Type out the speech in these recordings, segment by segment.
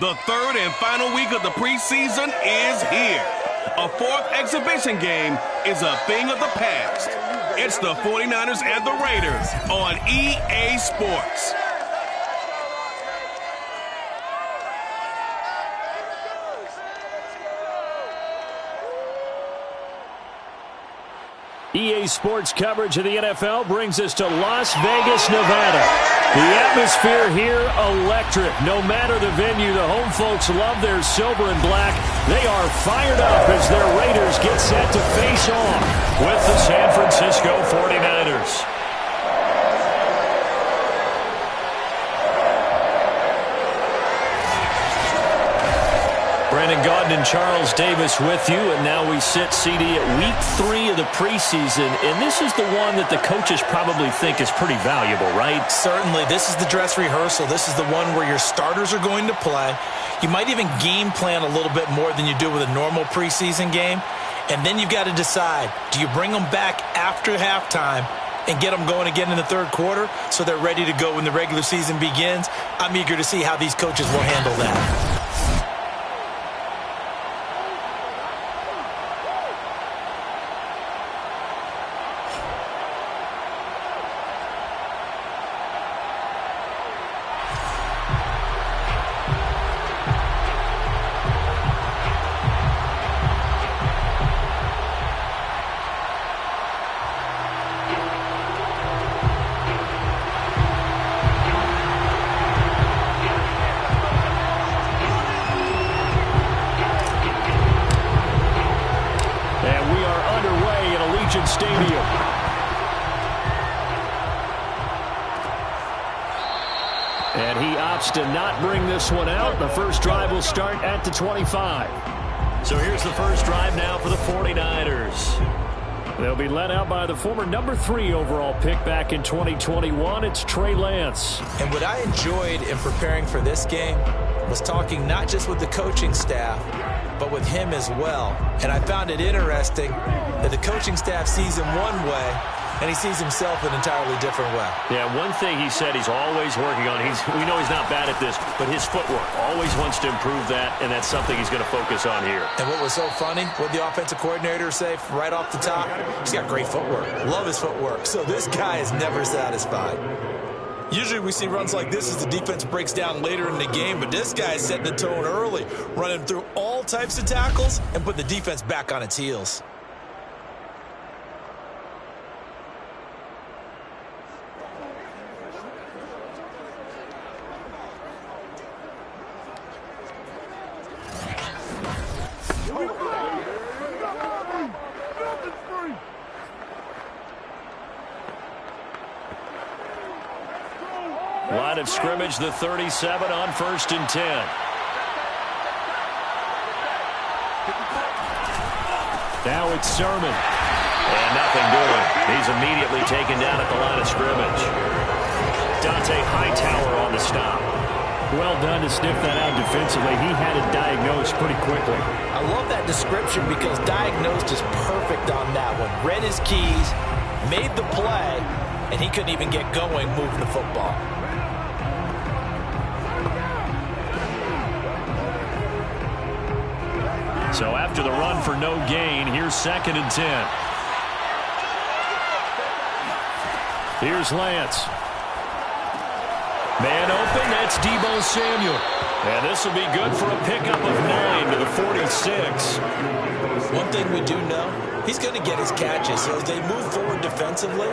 The third and final week of the preseason is here. A fourth exhibition game is a thing of the past. It's the 49ers and the Raiders on EA Sports. EA Sports coverage of the NFL brings us to Las Vegas, Nevada. The atmosphere here, electric. No matter the venue, the home folks love their silver and black. They are fired up as their Raiders get set to face off with the San Francisco 49ers. Brandon Gaudin and Charles Davis with you, and now we sit CD at week 3 of the preseason, and this is the one that the coaches probably think is pretty valuable, right? Certainly. This is the dress rehearsal. This is the one where your starters are going to play. You might even game plan a little bit more than you do with a normal preseason game, and then you've got to decide, do you bring them back after halftime and get them going again in the third quarter so they're ready to go when the regular season begins? I'm eager to see how these coaches will handle that. Stadium. And he opts to not bring this one out. The first drive will start at the 25. So here's the first drive now for the 49ers. They'll be led out by the former number 3 overall pick back in 2021. It's Trey Lance. And what I enjoyed in preparing for this game was talking not just with the coaching staff, but with him as well. And I found it interesting that the coaching staff sees him one way, and he sees himself an entirely different way. Yeah, one thing he said he's always working on, we know he's not bad at this, but his footwork, always wants to improve that, and that's something he's going to focus on here. And what was so funny, what the offensive coordinator say right off the top, he's got great footwork. Love his footwork. So this guy is never satisfied. Usually we see runs like this as the defense breaks down later in the game, but this guy is setting the tone early, running through all types of tackles and put the defense back on its heels. Line of scrimmage, the 37 on 1st and 10. Now it's Sermon. And nothing doing. He's immediately taken down at the line of scrimmage. Dante Hightower on the stop. Well done to sniff that out defensively. He had it diagnosed pretty quickly. I love that description because diagnosed is perfect on that one. Read his keys, made the play, and he couldn't even get going moving the football. So after the run for no gain, here's 2nd and 10. Here's Lance. Man open, that's Deebo Samuel. And this will be good for a pickup of 9 to the 46. One thing we do know, he's going to get his catches. So as they move forward defensively,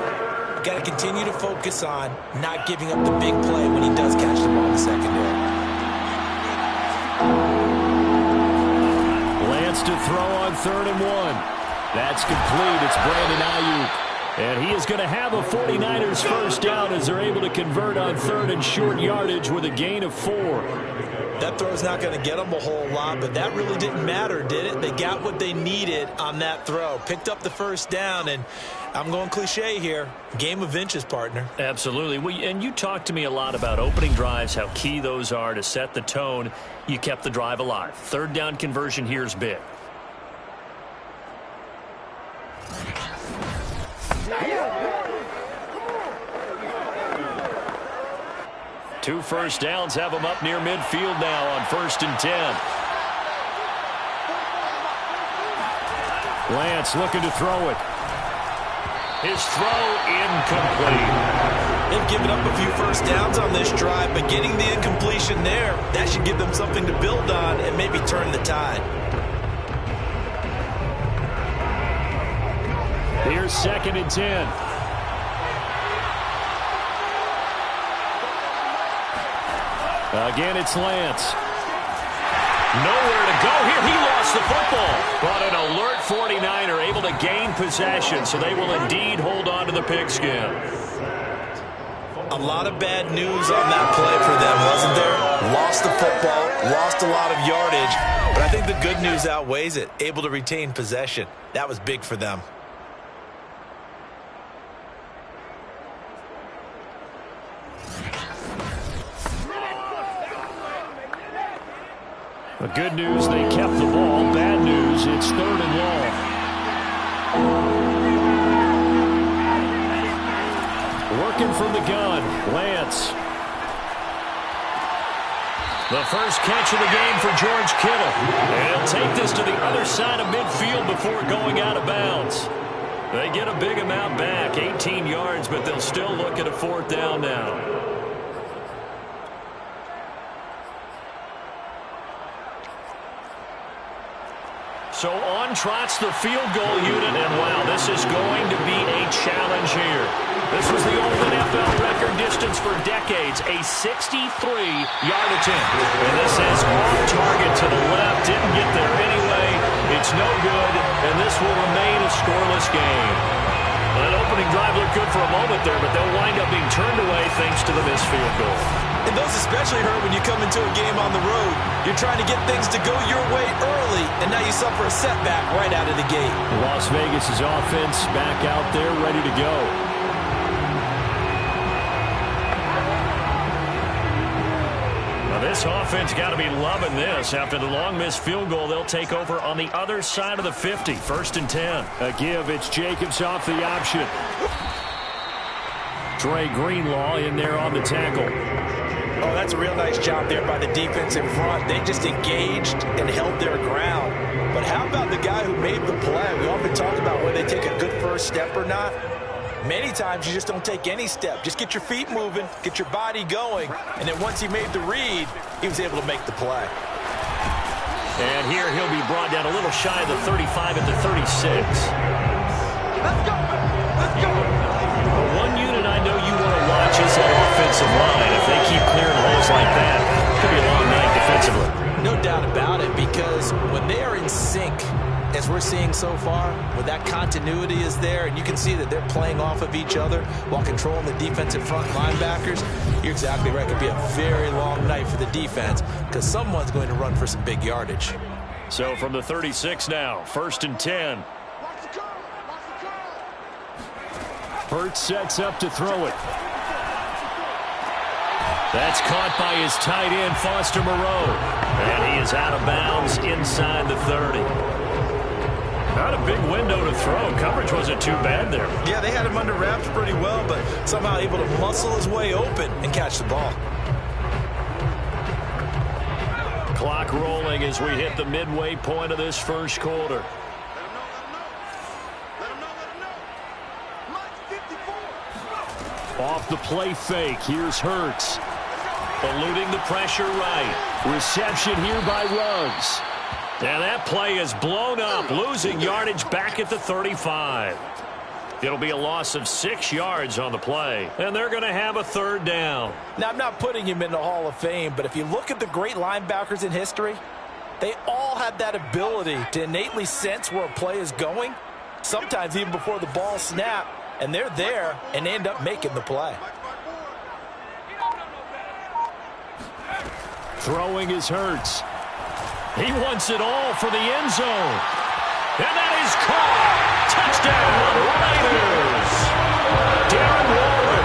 got to continue to focus on not giving up the big play when he does catch the ball in the secondary. Lance to throw on 3rd and 1. That's complete. It's Brandon Ayuk. And he is going to have a 49ers first down as they're able to convert on 3rd and short yardage with a gain of 4. That throw's not going to get them a whole lot, but that really didn't matter, did it? They got what they needed on that throw. Picked up the first down, and I'm going cliche here. Game of inches, partner. Absolutely. Well, and you talked to me a lot about opening drives, how key those are to set the tone. You kept the drive alive. 3rd down conversion here is big. 2 first downs have them up near midfield now on 1st and 10. Lance looking to throw it. His throw incomplete. They've given up a few first downs on this drive, but getting the incompletion there, that should give them something to build on and maybe turn the tide. Here's 2nd and 10. Again, it's Lance. Nowhere to go here. He lost the football. But an alert 49er able to gain possession, so they will indeed hold on to the pigskin. A lot of bad news on that play for them, wasn't there? Lost the football, lost a lot of yardage, but I think the good news outweighs it. Able to retain possession. That was big for them. The good news, they kept the ball. Bad news, it's 3rd and long. Working from the gun, Lance. The first catch of the game for George Kittle. And he'll take this to the other side of midfield before going out of bounds. They get a big amount back, 18 yards, but they'll still look at a 4th down now. So on trots the field goal unit, and wow, this is going to be a challenge here. This was the old NFL record distance for decades, a 63-yard attempt. And this is off target to the left, didn't get there anyway. It's no good, and this will remain a scoreless game. That opening drive looked good for a moment there, but they'll wind up being turned away thanks to the missed field goal. And those especially hurt when you come into a game on the road. You're trying to get things to go your way early, and now you suffer a setback right out of the gate. Las Vegas' offense back out there ready to go. Now this offense got to be loving this. After the long missed field goal, they'll take over on the other side of the 50. 1st and 10. A give, it's Jacobs off the option. Trey Greenlaw in there on the tackle. Oh, that's a real nice job there by the defense in front. They just engaged and held their ground. But how about the guy who made the play? We often talk about whether they take a good first step or not. Many times you just don't take any step. Just get your feet moving, get your body going, and then once he made the read, he was able to make the play. And here he'll be brought down a little shy of the 35 at the 36. Let's go! Let's go! One unit I know you want to watch is that offensive line. If they keep clearing holes like that, it could be a long night defensively. No doubt about it, because when they are in sync, as we're seeing so far, when that continuity is there, and you can see that they're playing off of each other while controlling the defensive front linebackers, you're exactly right. It could be a very long night for the defense because someone's going to run for some big yardage. So from the 36 now, 1st and 10. Hurts sets up to throw it. That's caught by his tight end, Foster Moreau. And he is out of bounds inside the 30. Not a big window to throw. Coverage wasn't too bad there. Yeah, they had him under wraps pretty well, but somehow able to muscle his way open and catch the ball. Clock rolling as we hit the midway point of this first quarter. Off the play fake, here's Hurts. Eluding the pressure right. Reception here by Ruggs. And that play is blown up, losing yardage back at the 35. It'll be a loss of 6 yards on the play, and they're going to have a 3rd down. Now, I'm not putting him in the Hall of Fame, but if you look at the great linebackers in history, they all have that ability to innately sense where a play is going, sometimes even before the ball snaps, and they're there and end up making the play. Throwing is Hurts. He wants it all for the end zone. And that is caught. Touchdown, Raiders. Darren Waller,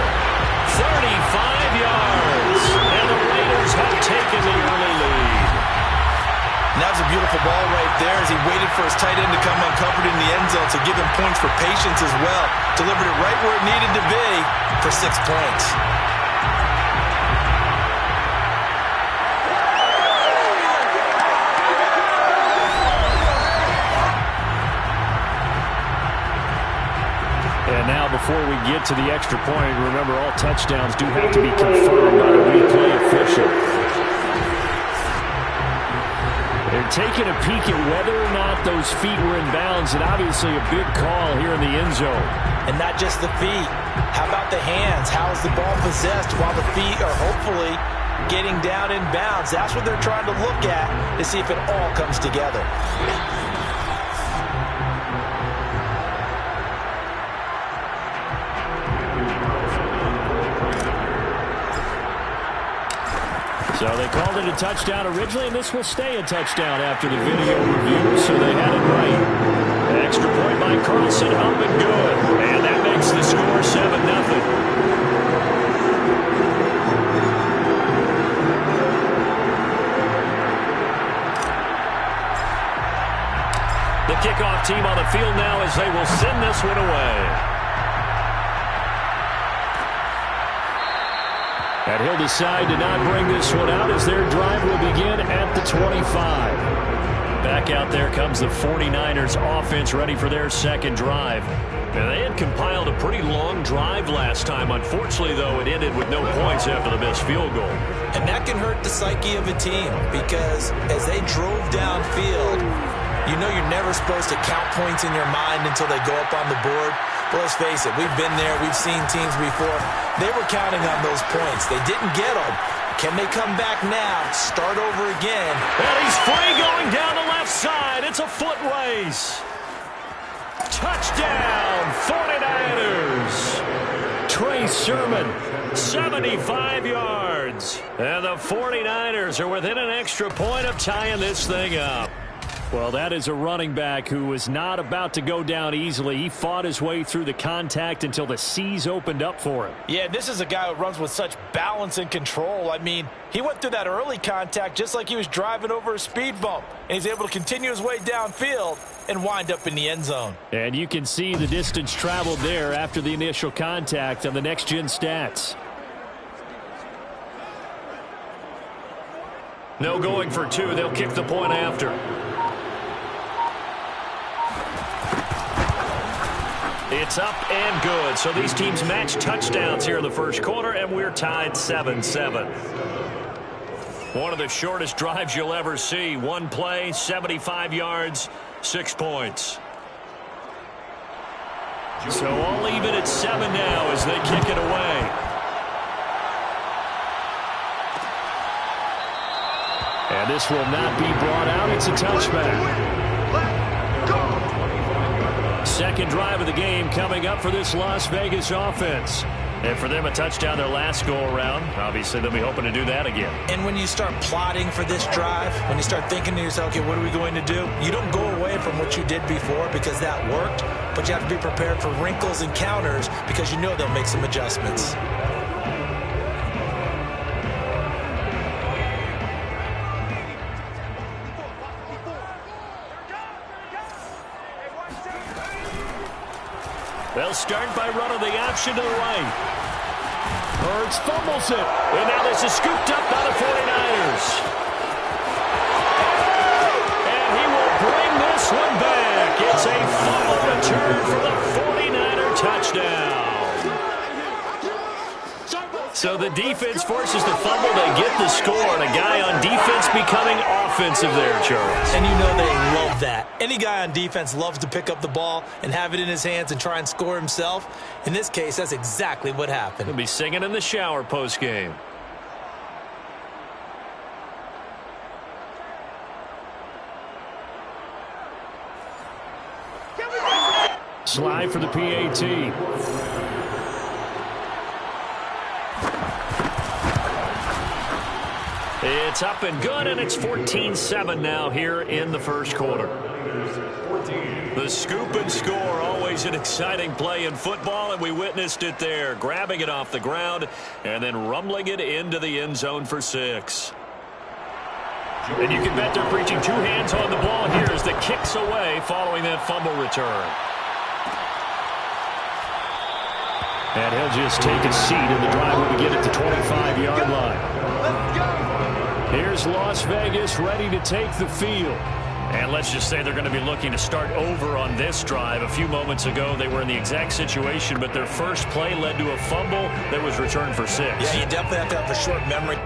35 yards. And the Raiders have taken the early lead. And that was a beautiful ball right there as he waited for his tight end to come uncovered in the end zone to give him points for patience as well. Delivered it right where it needed to be for 6 points. before we get to the extra point. Remember, all touchdowns do have to be confirmed by the replay official. They're taking a peek at whether or not those feet were in bounds, and obviously a big call here in the end zone. And not just the feet. How about the hands? How is the ball possessed while the feet are hopefully getting down in bounds? That's what they're trying to look at to see if it all comes together. So they called it a touchdown originally, and this will stay a touchdown after the video review, so they had it right. Extra point by Carlson, up and good. And that makes the score 7-0. The kickoff team on the field now as they will send this one away. And he'll decide to not bring this one out as their drive will begin at the 25. Back out there comes the 49ers offense ready for their second drive. And they had compiled a pretty long drive last time. Unfortunately, though, it ended with no points after the missed field goal. And that can hurt the psyche of a team because as they drove downfield, you know you're never supposed to count points in your mind until they go up on the board. But let's face it, we've been there. We've seen teams before. They were counting on those points. They didn't get them. Can they come back now, start over again? And he's free going down the left side. It's a foot race. Touchdown, 49ers. Trey Sermon, 75 yards. And the 49ers are within an extra point of tying this thing up. Well, that is a running back who was not about to go down easily. He fought his way through the contact until the seas opened up for him. Yeah, this is a guy who runs with such balance and control. I mean, he went through that early contact just like he was driving over a speed bump. And he's able to continue his way downfield and wind up in the end zone. And you can see the distance traveled there after the initial contact on the next-gen stats. No going for two. They'll kick the point after. It's up and good. So these teams match touchdowns here in the first quarter, and we're tied 7-7. One of the shortest drives you'll ever see. One play, 75 yards, 6 points. So all even at 7 now as they kick it away. And this will not be brought out. It's a touchback. Second drive of the game coming up for this Las Vegas offense. And for them, a touchdown their last go-around. Obviously, they'll be hoping to do that again. And when you start plotting for this drive, when you start thinking to yourself, okay, what are we going to do? You don't go away from what you did before because that worked, but you have to be prepared for wrinkles and counters because you know they'll make some adjustments. They'll start by running the option to the right. Hurts fumbles it. And now this is scooped up by the 49ers. And he will bring this one back. It's a fumble return for the 49er touchdown. So the defense forces the fumble. They get the score. And a guy on defense becoming offensive there, Charles. And you know they love that. Any guy on defense loves to pick up the ball and have it in his hands and try and score himself. In this case, that's exactly what happened. He'll be singing in the shower post-game. Slide for the PAT. It's up and good, and it's 14-7 now here in the first quarter. The scoop and score, always an exciting play in football, and we witnessed it there, grabbing it off the ground and then rumbling it into the end zone for 6. And you can bet they're preaching two hands on the ball here as the kick's away following that fumble return. And he'll just take a seat in the drive when we get at the 25-yard line. Here's Las Vegas ready to take the field. And let's just say they're going to be looking to start over on this drive. A few moments ago, they were in the exact situation, but their first play led to a fumble that was returned for 6. Yeah, you definitely have to have a short memory.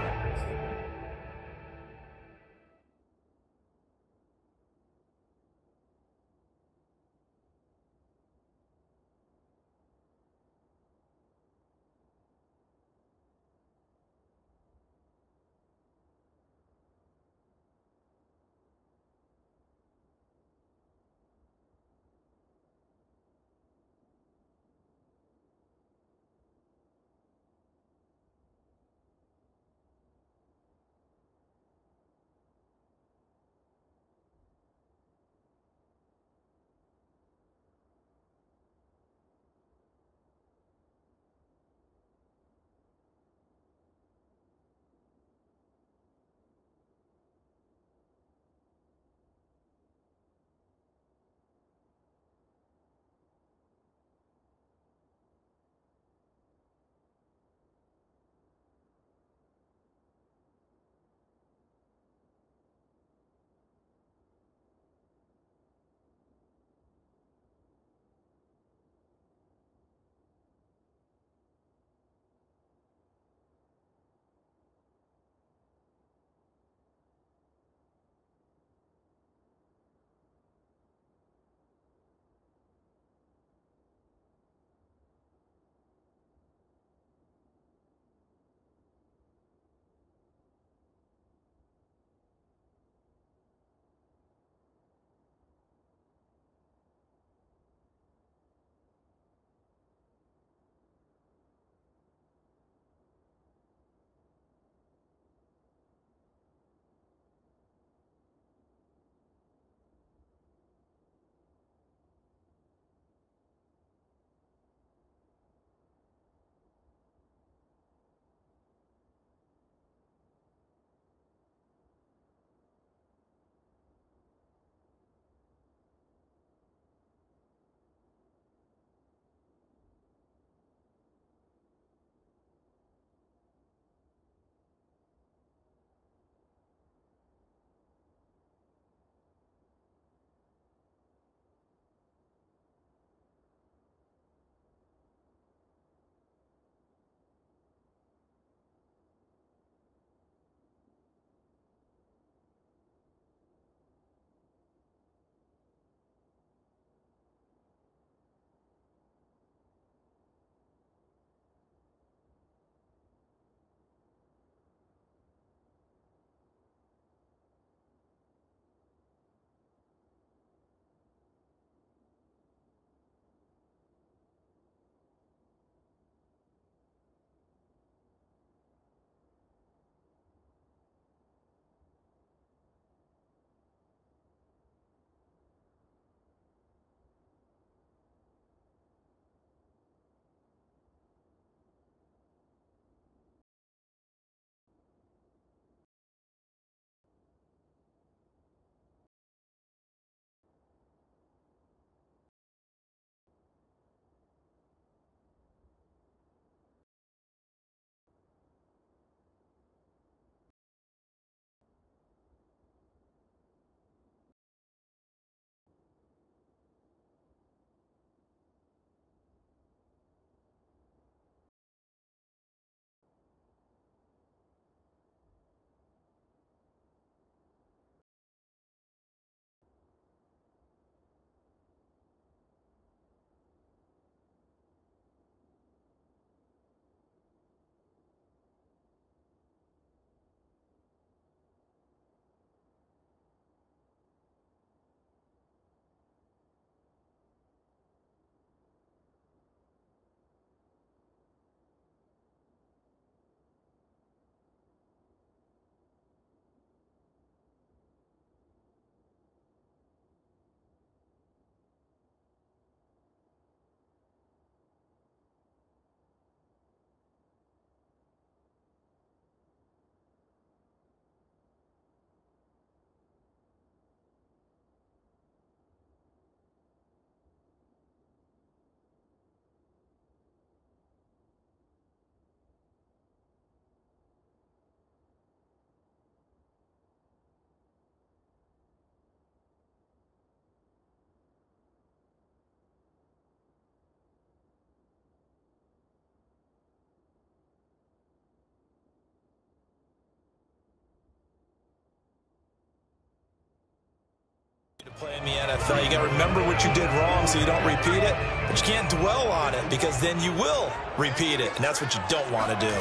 To play in the NFL, you got to remember what you did wrong so you don't repeat it, but you can't dwell on it because then you will repeat it, and that's what you don't want to do.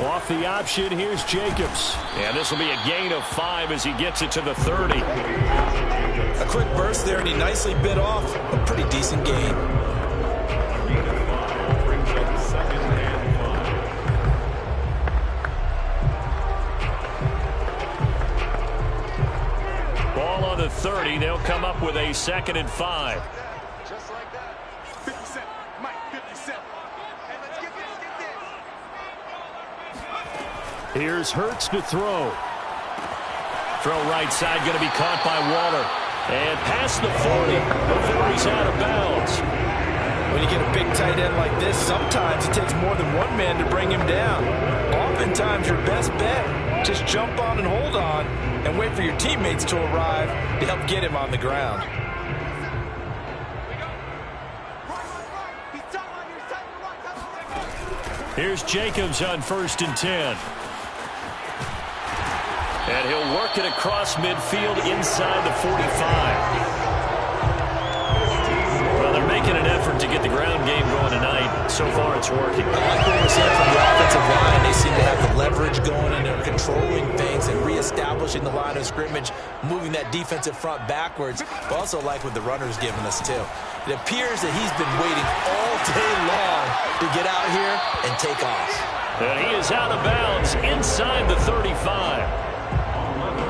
Off the option, here's Jacobs. And this will be a gain of 5 as he gets it to the 30. A quick burst there, and he nicely bit off a pretty decent gain. Ball on the 30. They'll come up with a 2nd and 5. Just like that. 57. Mike, 57. Hey, let's get this. Here's Hurts to throw. Throw right side, going to be caught by Waller. And past the 40 before he's out of bounds. When you get a big tight end like this, sometimes it takes more than one man to bring him down. Oftentimes, your best bet, just jump on and hold on and wait for your teammates to arrive to help get him on the ground. Here's Jacobs on 1st and 10. And he'll work it across midfield inside the 45. Well, they're making an effort to get the ground game going tonight. So far, it's working. I like what we're seeing from the offensive line. They seem to have the leverage going, and they're controlling things and reestablishing the line of scrimmage, moving that defensive front backwards. But also like what the runner's giving us, too. It appears that he's been waiting all day long to get out here and take off. And he is out of bounds inside the 35.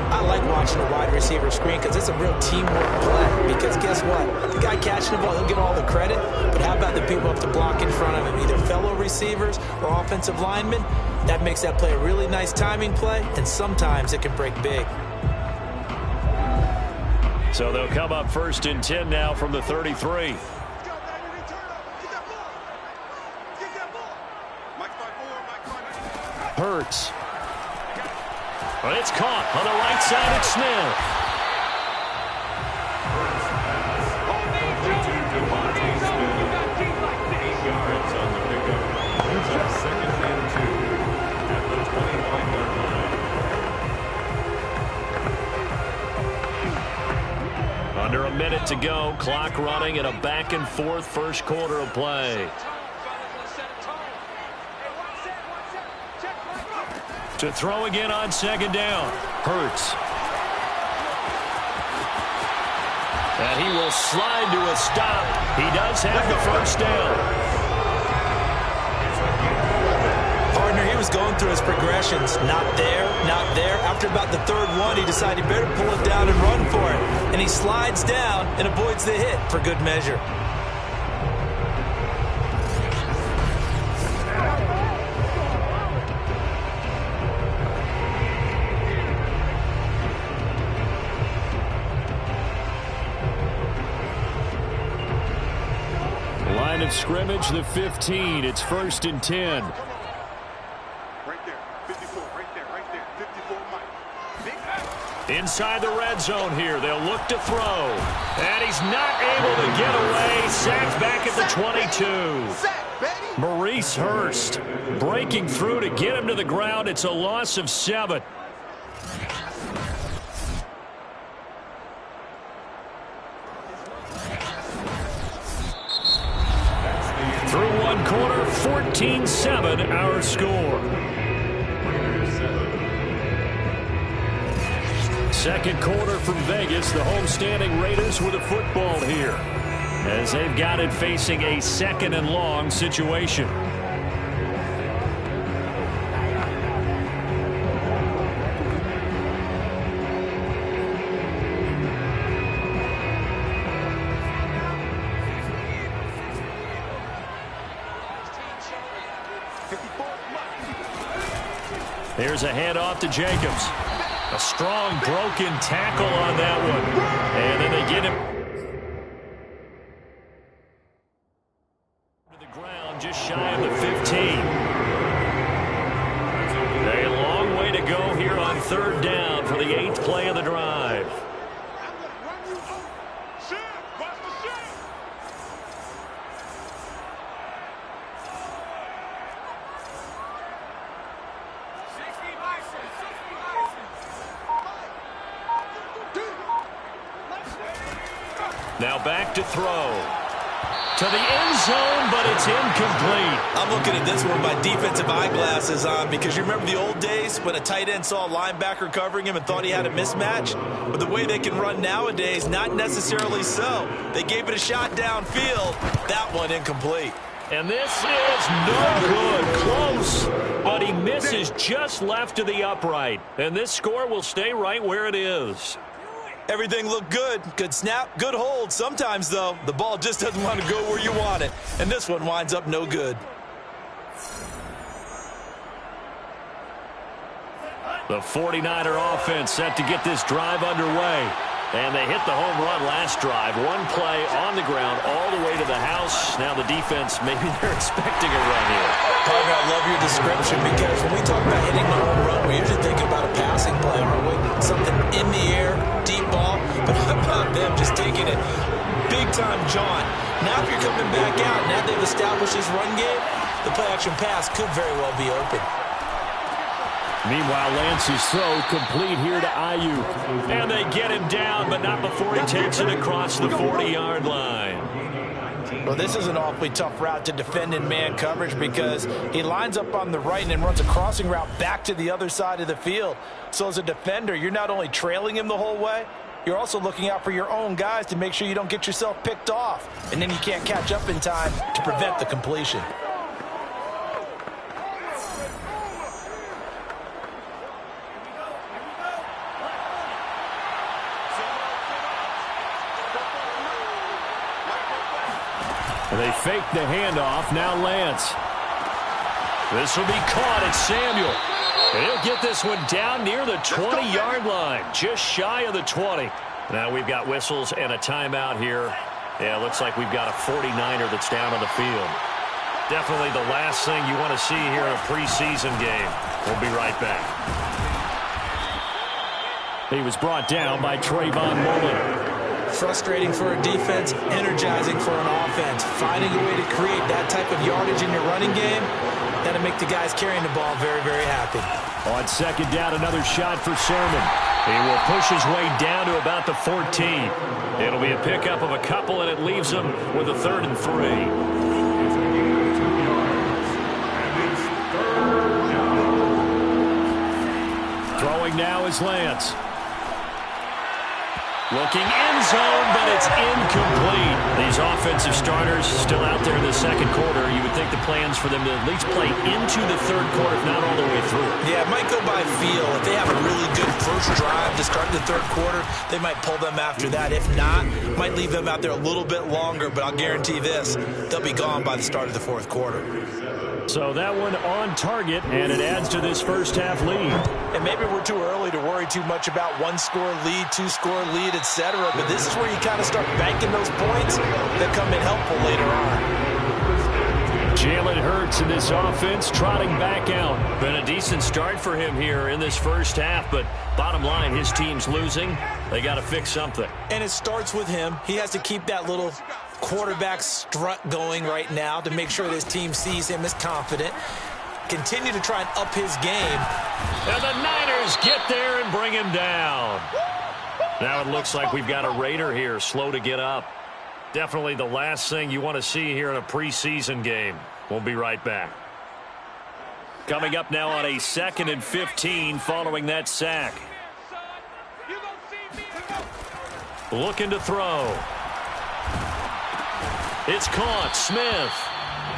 I like watching a wide receiver screen because it's a real teamwork play. Because guess what? The guy catching the ball, he'll get all the credit. But how about the people up to block in front of him? Either fellow receivers or offensive linemen. That makes that play a really nice timing play. And sometimes it can break big. So they'll come up 1st and 10 now from the 33. Hurts. But it's caught on the right side of Smith. Under a minute to go, clock running at a back and forth first quarter of play. To throw again on 2nd down. Hurts. And he will slide to a stop. He does have the 1st down. Partner, he was going through his progressions. Not there, not there. After about the 3rd one, he decided he better pull it down and run for it. And he slides down and avoids the hit for good measure. Line of scrimmage, the 15. It's 1st and 10. Right there. 54. Right there. 54, Mike. Inside the red zone here. They'll look to throw. And he's not able to get away. Sacked back at the 22. Maurice Hurst breaking through to get him to the ground. It's a loss of 7. Through one quarter, 14-7 our score. Second quarter from Vegas. The homestanding Raiders with a football here, as they've got it facing a 2nd and long situation. Here's a handoff to Jacobs. A strong broken tackle on that one. And then they get him to the ground just shy of the 15. A long way to go here on 3rd down for the 8th play of the drive. Now back to throw. To the end zone, but it's incomplete. I'm looking at this one with my defensive eyeglasses on because you remember the old days when a tight end saw a linebacker covering him and thought he had a mismatch? But the way they can run nowadays, not necessarily so. They gave it a shot downfield. That one incomplete. And this is no good. Close. But he misses just left to the upright. And this score will stay right where it is. Everything looked good. Good snap, good hold. Sometimes, though, the ball just doesn't want to go where you want it. And this one winds up no good. The 49er offense set to get this drive underway. And they hit the home run last drive. One play on the ground all the way to the house. Now the defense, maybe they're expecting a run here. Partner, I love your description because when we talk about hitting the home run, we're usually thinking about a passing play, aren't we? Something in the air, deep ball. But how about them just taking it big-time jaunt? Now if you're coming back out, now they've established this run game, the play-action pass could very well be open. Meanwhile, Lance's throw complete here to Ayuk. And they get him down, but not before he takes it across the 40-yard line. Well, this is an awfully tough route to defend in man coverage because he lines up on the right and then runs a crossing route back to the other side of the field. So as a defender, you're not only trailing him the whole way, you're also looking out for your own guys to make sure you don't get yourself picked off. And then you can't catch up in time to prevent the completion. They fake the handoff. Now Lance. This will be caught. It's Samuel. And he'll get this one down near the 20-yard line. Just shy of the 20. Now we've got whistles and a timeout here. Yeah, looks like we've got a 49er that's down on the field. Definitely the last thing you want to see here in a preseason game. We'll be right back. He was brought down by Trayvon Mullen. Frustrating for a defense, energizing for an offense. Finding a way to create that type of yardage in your running game, that'll make the guys carrying the ball very, very happy. On second down, another shot for Sermon. He will push his way down to about the 14. It'll be a pickup of a couple, and it leaves him with a 3rd and 3. Throwing now is Lance. Looking end zone, but it's incomplete. These offensive starters still out there in the second quarter. You would think the plan's for them to at least play into the third quarter, if not all the way through. Yeah, it might go by feel. If they have a really good first drive to start the third quarter, they might pull them after that. If not, might leave them out there a little bit longer, but I'll guarantee this, they'll be gone by the start of the fourth quarter. So that one on target, and it adds to this first half lead. And maybe we're too early to worry too much about one-score lead, two-score lead, etc. But this is where you kind of start banking those points that come in helpful later on. Jalen Hurts in this offense trotting back out. Been a decent start for him here in this first half, but bottom line, his team's losing. They got to fix something. And it starts with him. He has to keep that little quarterback strut going right now to make sure this team sees him as confident. Continue to try and up his game. And the Niners get there and bring him down. Now it looks like we've got a Raider here, slow to get up. Definitely the last thing you want to see here in a preseason game. We'll be right back. Coming up now on a 2nd and 15 following that sack. Looking to throw. It's caught. Smith.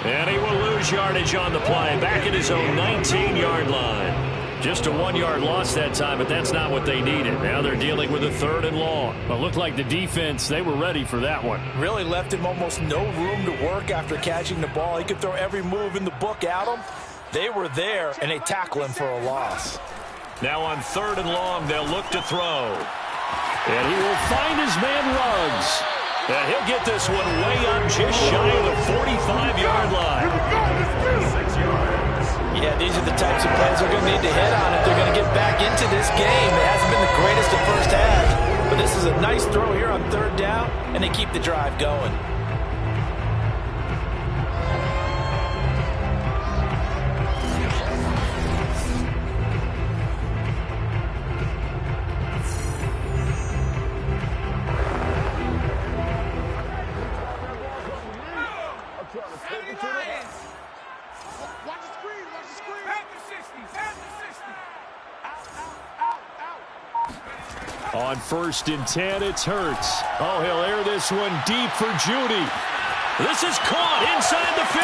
And he will lose yardage on the play. Back at his own 19-yard line. Just a 1-yard loss that time, but that's not what they needed. Now they're dealing with a 3rd and long. It looked like the defense, they were ready for that one. Really left him almost no room to work after catching the ball. He could throw every move in the book at him. They were there, and they tackle him for a loss. Now on 3rd and long, they'll look to throw. And he will find his man Ruggs. And he'll get this one way up just shy of the 45-yard line. Yeah, these are the types of plays they're going to need to hit on if they're going to get back into this game. It hasn't been the greatest of first half, but this is a nice throw here on 3rd down, and they keep the drive going. 1st and 10. It's Hurts. Oh, he'll air this one deep for Judy. This is caught inside the 15.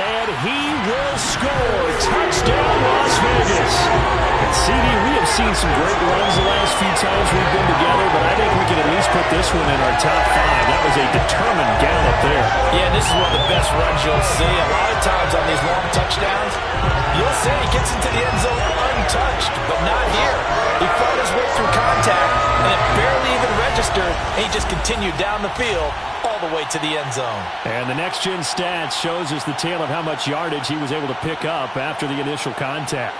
And he will score. Touchdown, Las Vegas. And CD, we have seen some great runs the last few times we've been together, but I think we can at least put this one in our top 5. That was a determined gallop there. Yeah, this is one of the best runs you'll see. A lot of times on these long touchdowns, you'll see he gets into the end zone untouched, but not here. He fought his way through contact, and it barely even registered, and he just continued down the field all the way to the end zone. And the next-gen stats shows us the tale of how much yardage he was able to pick up after the initial contact.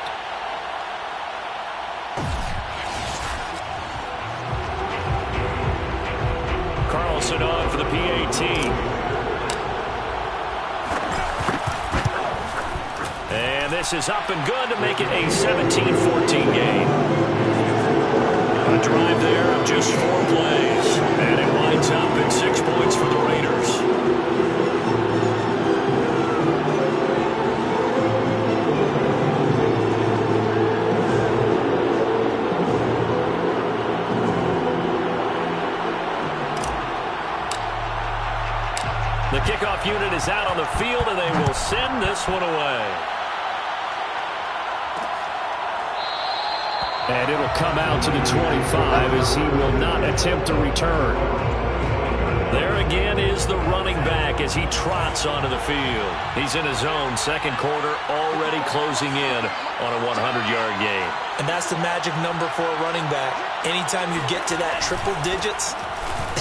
Carlson on for the PAT. And this is up and good to make it a 17-14 game. A drive there of just 4 plays. And it winds up at 6 points for the Raiders. The kickoff unit is out on the field, and they will send this one away. And it'll come out to the 25 as he will not attempt to return. There again is the running back as he trots onto the field. He's in his zone, second quarter, already closing in on a 100-yard game. And that's the magic number for a running back. Anytime you get to that triple digits,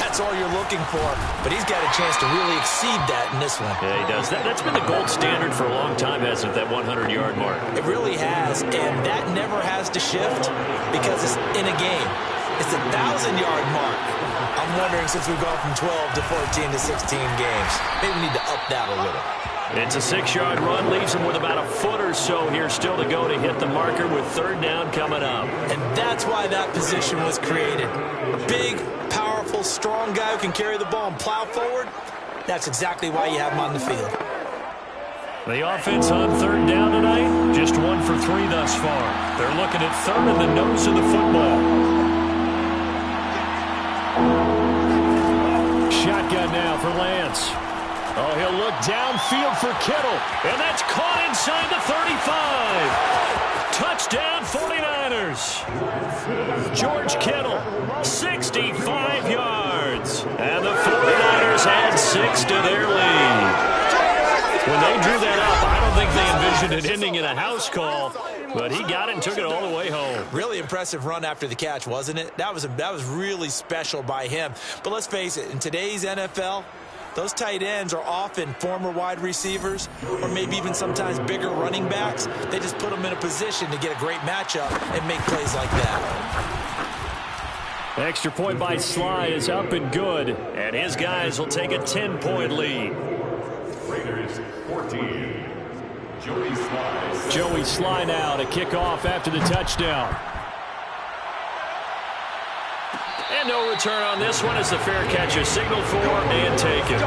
that's all you're looking for. But he's got a chance to really exceed that in this one. Yeah, he does. That's been the gold standard for a long time, hasn't it, that 100-yard mark? It really has, and that never has to shift because it's in a game. It's a 1,000-yard mark. I'm wondering, since we've gone from 12 to 14 to 16 games, maybe we need to up that a little. It's a 6-yard run, leaves him with about a foot or so here still to go to hit the marker with 3rd down coming up. And that's why that position was created. A big, powerful, strong guy who can carry the ball and plow forward. That's exactly why you have him on the field. The offense on 3rd down tonight, just 1 for 3 thus far. They're looking at 3rd in the nose of the football. Shotgun now for Lance. Oh, he'll look downfield for Kittle. And that's caught inside the 35. Touchdown 49ers. George Kittle, 65 yards. And the 49ers add 6 to their lead. When they drew that up, I don't think they envisioned it ending in a house call. But he got it and took it all the way home. Really impressive run after the catch, wasn't it? That was really special by him. But let's face it, in today's NFL, those tight ends are often former wide receivers or maybe even sometimes bigger running backs. They just put them in a position to get a great matchup and make plays like that. Extra point by Sly is up and good. And his guys will take a 10-point lead. Raiders 14. Joey Sly now to kick off after the touchdown. And no return on this one as the fair catch is signaled for and taken.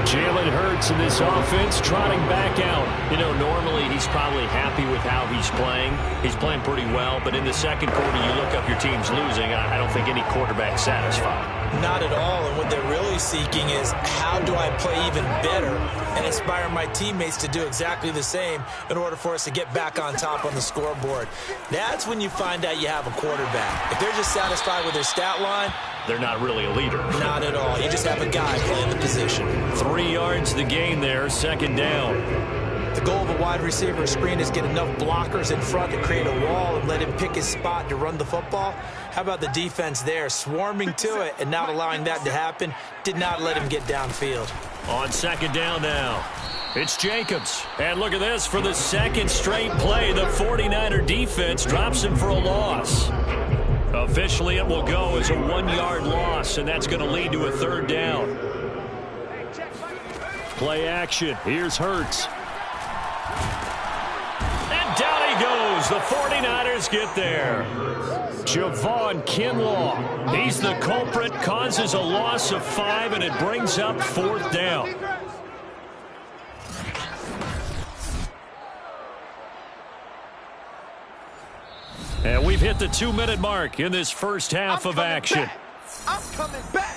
Jalen Hurts in this offense trotting back out. You know, normally he's probably happy with how he's playing. He's playing pretty well, but in the second quarter you look up your team's losing. I don't think any quarterback's satisfied. Not at all, and what they're really seeking is how do I play even better and inspire my teammates to do exactly the same in order for us to get back on top on the scoreboard. That's when you find out you have a quarterback. If they're just satisfied with their stat line, they're not really a leader. Not at all. You just have a guy playing the position. 3 yards the gain there, 2nd down. The goal of a wide receiver screen is get enough blockers in front to create a wall and let him pick his spot to run the football. How about the defense there, swarming to it and not allowing that to happen? Did not let him get downfield. On 2nd down now, it's Jacobs. And look at this, for the 2nd straight play, the 49er defense drops him for a loss. Officially, it will go as a 1-yard loss, and that's going to lead to a 3rd down. Play action. Here's Hurts. And down he goes. The 49ers get there. Javon Kinlaw. He's the culprit, causes a loss of 5, and it brings up 4th down. And we've hit the 2-minute mark in this first half of action. I'm coming back.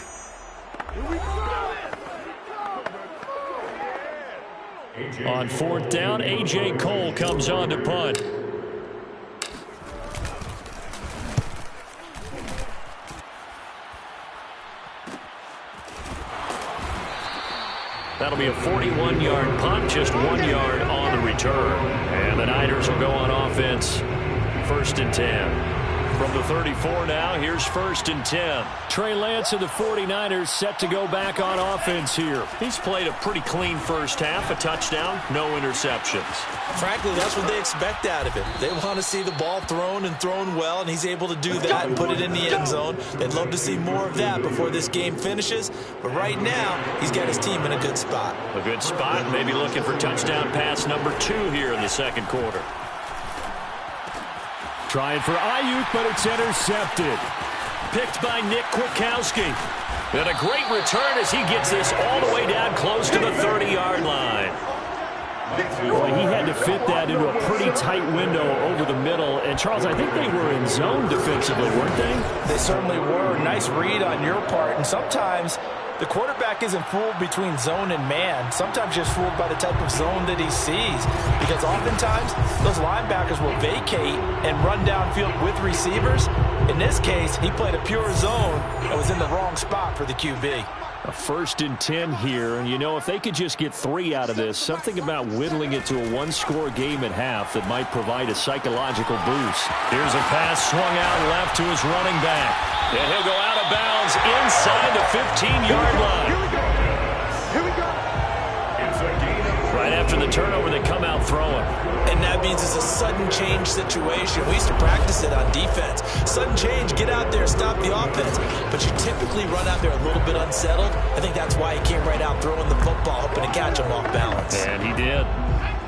Here we go. On fourth down, A.J. Cole comes on to punt. That'll be a 41-yard punt, just 1 yard on the return. And the Niners will go on offense, 1st and 10. From the 34 now, here's 1st and 10. Trey Lance of the 49ers set to go back on offense here. He's played a pretty clean first half, a touchdown, no interceptions. Frankly, that's what they expect out of him. They want to see the ball thrown and thrown well, and he's able to do that and put it in the end zone. They'd love to see more of that before this game finishes. But right now, he's got his team in a good spot. A good spot, maybe looking for touchdown pass number 2 here in the second quarter. Trying for Ayuk, but it's intercepted. Picked by Nick Kwiatkowski. And a great return as he gets this all the way down close to the 30-yard line. Boy, he had to fit that into a pretty tight window over the middle. And, Charles, I think they were in zone defensively, weren't they? They certainly were. Nice read on your part. And sometimes the quarterback isn't fooled between zone and man. Sometimes just fooled by the type of zone that he sees. Because oftentimes, those linebackers will vacate and run downfield with receivers. In this case, he played a pure zone and was in the wrong spot for the QB. A 1st and 10 here, and you know, if they could just get 3 out of this, something about whittling it to a 1-score game at half that might provide a psychological boost. Here's a pass swung out left to his running back, and he'll go out of bounds inside the 15-yard line. Here we go. Here we go. It's a gain of Right after the turnover, they come out throwing. And that means it's a sudden change situation. We used to practice it on defense. Sudden change, get out there, stop the offense. But you typically run out there a little bit unsettled. I think that's why he came right out throwing the football, hoping to catch him off balance. And he did.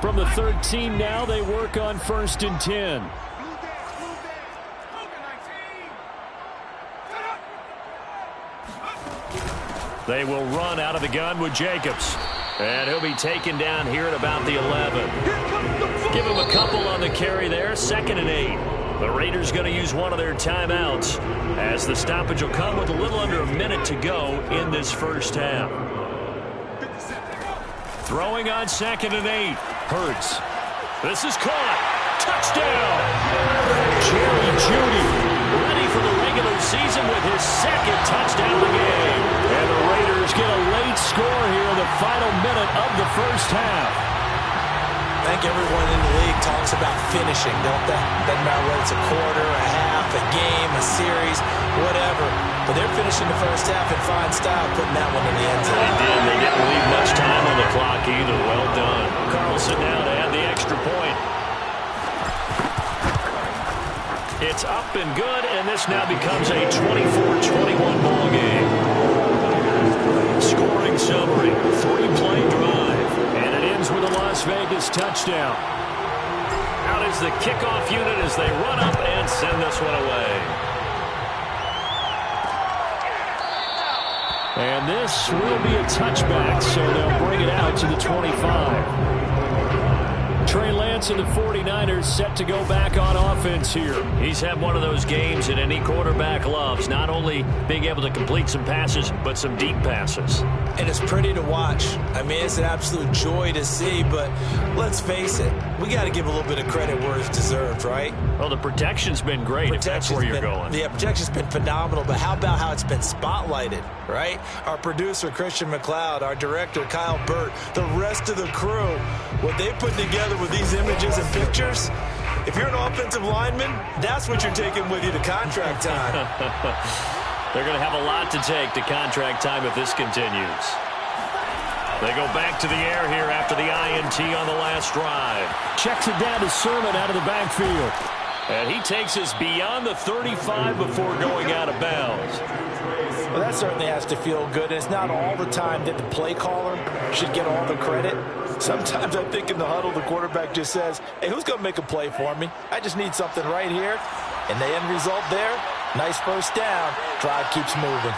From the 13 now, they work on 1st and 10. They will run out of the gun with Jacobs. And he'll be taken down here at about the 11. Give him a couple on the carry there. 2nd and 8. The Raiders going to use one of their timeouts as the stoppage will come with a little under a minute to go in this first half. Throwing on 2nd and 8. Hurts. This is caught. Touchdown. Jerry Jeudy ready for the regular season with his 2nd touchdown of the game. And the Raiders get a late score here in the final minute of the first half. I think everyone in the league talks about finishing, don't they? Doesn't matter whether it's a quarter, a half, a game, a series, whatever. But they're finishing the first half in fine style, putting that one in the end zone. They did. They didn't leave much time on the clock either. Well done. Carlson now to add the extra point. It's up and good, and this now becomes a 24-21 ball game. Scoring summary, 3-play drive, and it ends with a Las Vegas touchdown. Out is the kickoff unit as they run up and send this one away. And this will be a touchback, so they'll bring it out to the 25. Trey Lance and the 49ers set to go back on offense here. He's had one of those games that any quarterback loves, not only being able to complete some passes, but some deep passes. And it's pretty to watch. I mean, it's an absolute joy to see, but let's face it, we got to give a little bit of credit where it's deserved, right? Well, the protection's been great, if that's where you're going. Yeah, protection's been phenomenal, but how about how it's been spotlighted, right? Our producer, Christian McLeod, our director, Kyle Burt, the rest of the crew, what they put together with these images and pictures, if you're an offensive lineman, that's what you're taking with you to contract time. They're going to have a lot to take to contract time if this continues. They go back to the air here after the INT on the last drive. Checks it down to Sermon out of the backfield. And he takes us beyond the 35 before going out of bounds. Well, that certainly has to feel good. It's not all the time that the play caller should get all the credit. Sometimes I think in the huddle, the quarterback just says, hey, who's going to make a play for me? I just need something right here. And the end result there, nice first down. Drive keeps moving.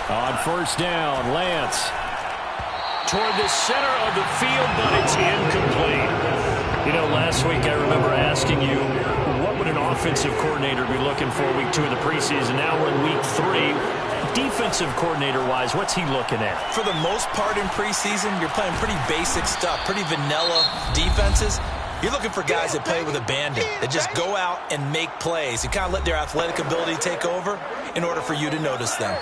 On first down, Lance toward the center of the field, but it's incomplete. You know, last week I remember asking you, what would an offensive coordinator be looking for week 2 of the preseason? Now we're in week 3. Defensive coordinator-wise, what's he looking at? For the most part in preseason, you're playing pretty basic stuff, pretty vanilla defenses. You're looking for guys that play with abandon, that just go out and make plays and kind of let their athletic ability take over in order for you to notice them.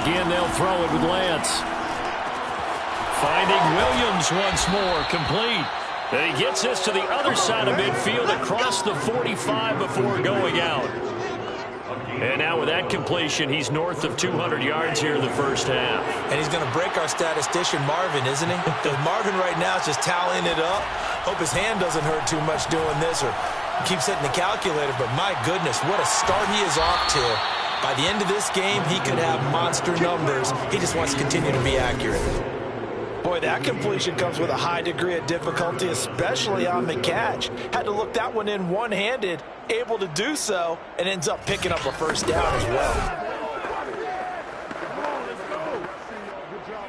Again, they'll throw it with Lance. Finding Williams once more, complete. And he gets this to the other side of midfield across the 45 before going out. And now with that completion, he's north of 200 yards here in the first half. And he's going to break our statistician Marvin, isn't he? Because Marvin right now is just tallying it up. Hope his hand doesn't hurt too much doing this or keeps hitting the calculator. But my goodness, what a start he is off to. By the end of this game, he could have monster numbers. He just wants to continue to be accurate. Boy, that completion comes with a high degree of difficulty, especially on the catch. Had to look that one in one-handed, able to do so, and ends up picking up a first down as well.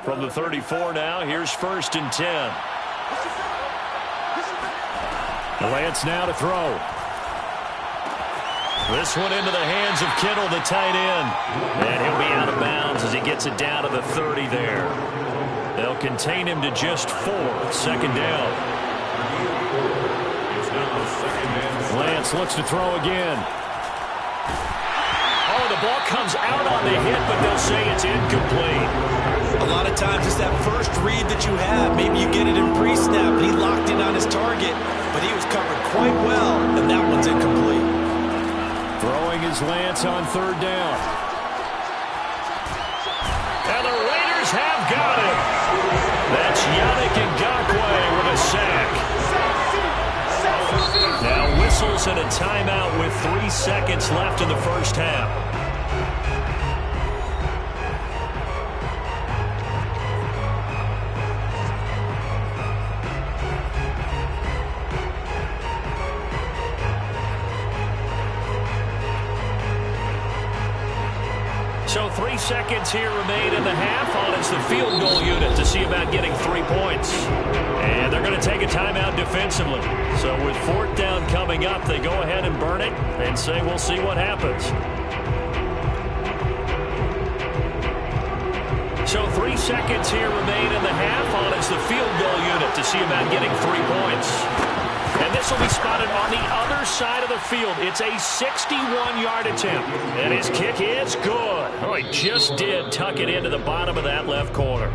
From the 34 now, here's 1st and 10. Lance now to throw. This one into the hands of Kittle, the tight end. And he'll be out of bounds as he gets it down to the 30 there. They'll contain him to just 4. 2nd down. Lance looks to throw again. Oh, the ball comes out on the hit, but they'll say it's incomplete. A lot of times it's that first read that you have. Maybe you get it in pre-snap, and he locked in on his target, but he was covered quite well, and that one's incomplete. Throwing is Lance on 3rd down. And the Raiders have got him. That's Yannick Ngakoue with a sack. Now whistles and a timeout with 3 seconds left in the first half. So 3 seconds here remain in the half. On it's the field goal unit to see about getting 3 points. And they're going to take a timeout defensively. So with 4th down coming up, they go ahead and burn it and say we'll see what happens. So 3 seconds here remain in the half. On it's the field goal unit to see about getting 3 points. And this will be spotted on the other side of the field. It's a 61-yard attempt. And his kick is good. Oh, he just did tuck it into the bottom of that left corner.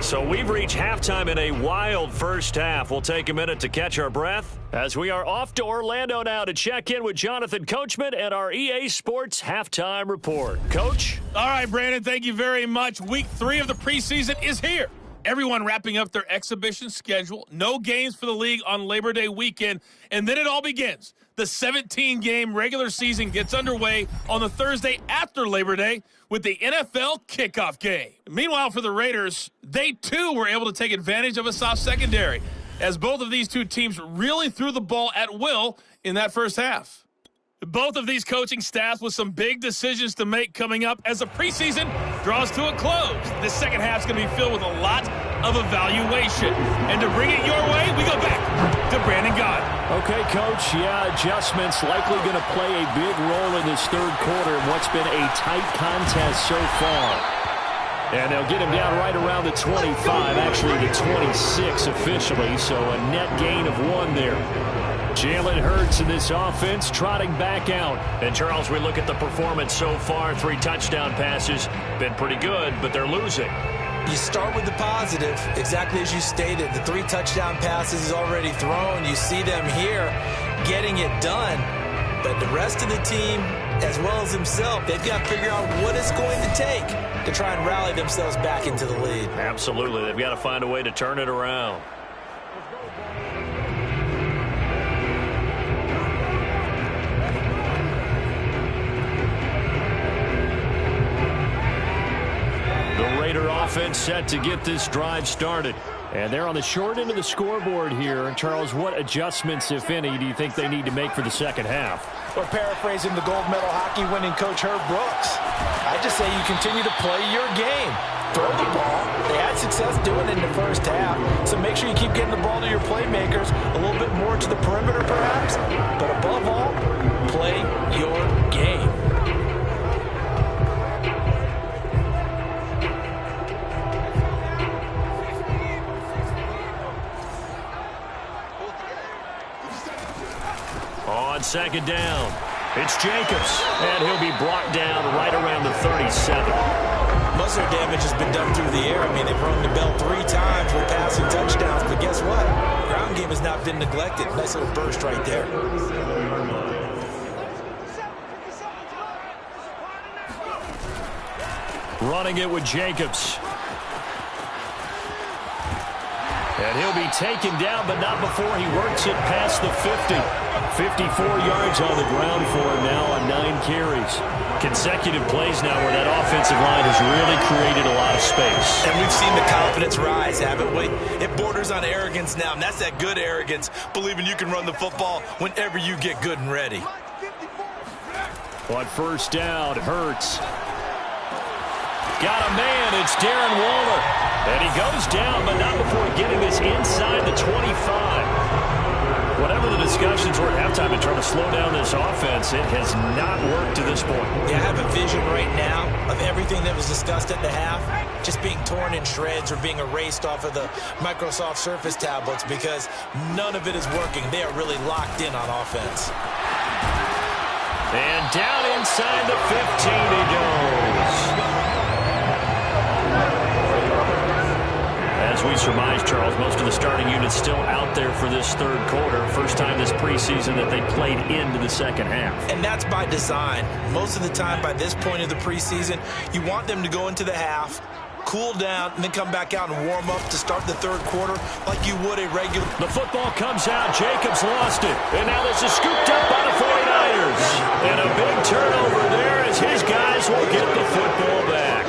So we've reached halftime in a wild first half. We'll take a minute to catch our breath as we are off to Orlando now to check in with Jonathan Coachman and our EA Sports Halftime Report. Coach? All right, Brandon, thank you very much. Week 3 of the preseason is here. Everyone wrapping up their exhibition schedule. No games for the league on Labor Day weekend. And then it all begins. The 17-game regular season gets underway on the Thursday after Labor Day with the NFL kickoff game. Meanwhile, for the Raiders, they too were able to take advantage of a soft secondary, as both of these two teams really threw the ball at will in that first half. Both of these coaching staffs with some big decisions to make coming up as the preseason draws to a close. This second half is going to be filled with a lot of evaluation. And to bring it your way, we go back to Brandon Gaudin. Okay, Coach. Yeah, adjustments likely going to play a big role in this third quarter in what's been a tight contest so far. And they'll get him down right around the 25, actually the 26 officially, so a net gain of 1 there. Jalen Hurts in this offense trotting back out. And, Charles, we look at the performance so far. 3 touchdown passes. Been pretty good, but they're losing. You start with the positive, exactly as you stated. The 3 touchdown passes is already thrown. You see them here getting it done. But the rest of the team, as well as himself, they've got to figure out what it's going to take to try and rally themselves back into the lead. Absolutely. They've got to find a way to turn it around. Raider offense set to get this drive started. And they're on the short end of the scoreboard here. Charles, what adjustments, if any, do you think they need to make for the second half? Or paraphrasing the gold medal hockey winning coach Herb Brooks, I just say you continue to play your game. Throw the ball. They had success doing it in the first half, so make sure you keep getting the ball to your playmakers, a little bit more to the perimeter perhaps, but above all, play your game. On second down, it's Jacobs, and he'll be brought down right around the 37. Most of their damage has been done through the air. I mean, they've rung the bell 3 times with passing touchdowns, but guess what? Ground game has not been neglected. Nice little burst right there. Running it with Jacobs. And he'll be taken down, but not before he works it past the 50. 54 yards on the ground for him now on 9 carries. Consecutive plays now where that offensive line has really created a lot of space. And we've seen the confidence rise, haven't we? It borders on arrogance now, and that's that good arrogance, believing you can run the football whenever you get good and ready. On first down, Hurts. Got a man, it's Darren Waller. And he goes down, but not before getting this inside the 25. Whatever the discussions were at halftime in trying to slow down this offense, it has not worked to this point. Yeah, I have a vision right now of everything that was discussed at the half just being torn in shreds or being erased off of the Microsoft Surface tablets because none of it is working. They are really locked in on offense. And down inside the 15 he goes. As we surmise, Charles, most of the starting units still out there for this third quarter. First time this preseason that they played into the second half. And that's by design. Most of the time by this point of the preseason, you want them to go into the half, cool down, and then come back out and warm up to start the third quarter like you would a regular. The football comes out. Jacobs lost it. And now this is scooped up by the 49ers. And a big turnover there as his guys will get the football back.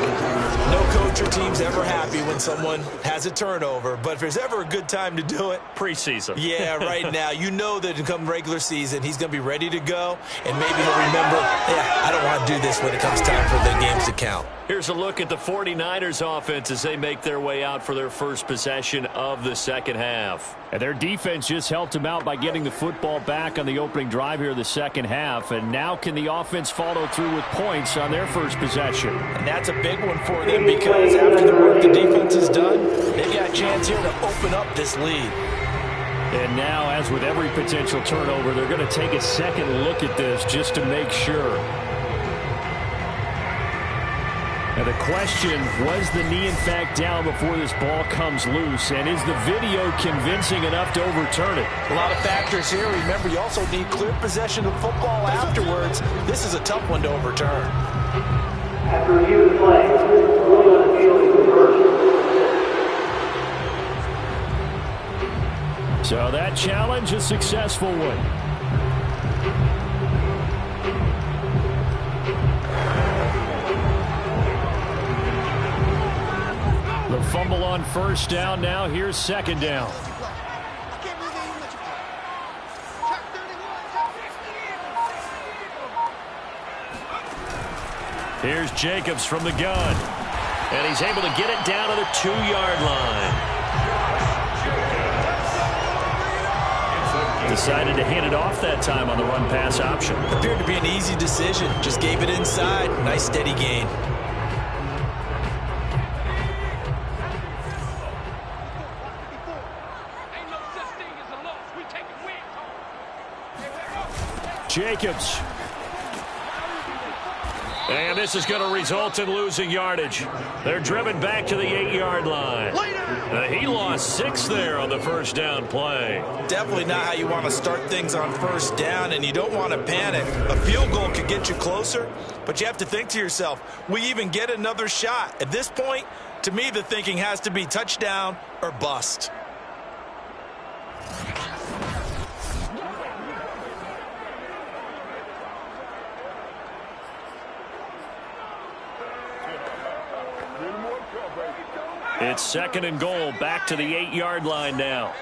No coach or team's ever happy when someone has a turnover, but if there's ever a good time to do it, preseason. Yeah, right now. You know that come regular season, he's going to be ready to go, and maybe he'll remember, yeah, I don't want to do this when it comes time for the games to count. Here's a look at the 49ers offense as they make their way out for their first possession of the second half. And their defense just helped them out by getting the football back on the opening drive here in the second half. And now can the offense follow through with points on their first possession? And that's a big one for them because after the work the defense has done, they've got a chance here to open up this lead. And now, as with every potential turnover, they're going to take a second look at this just to make sure. Now the question, was the knee in fact down before this ball comes loose? And is the video convincing enough to overturn it? A lot of factors here. Remember, you also need clear possession of football afterwards. This is a tough one to overturn. After review of the play, ruling on the field is reversed. So that challenge, a successful one. The fumble on first down. Now here's second down. Here's Jacobs from the gun. And he's able to get it down to the 2-yard line. Decided to hand it off that time on the run-pass option. Appeared to be an easy decision. Just gave it inside. Nice steady gain. Jacobs. And this is going to result in losing yardage. They're driven back to the 8-yard line. He lost 6 there on the first down play. Definitely not how you want to start things on first down, and you don't want to panic. A field goal could get you closer, but you have to think to yourself, we even get another shot. At this point, to me, the thinking has to be touchdown or bust. It's 2nd and goal, back to the 8-yard line now.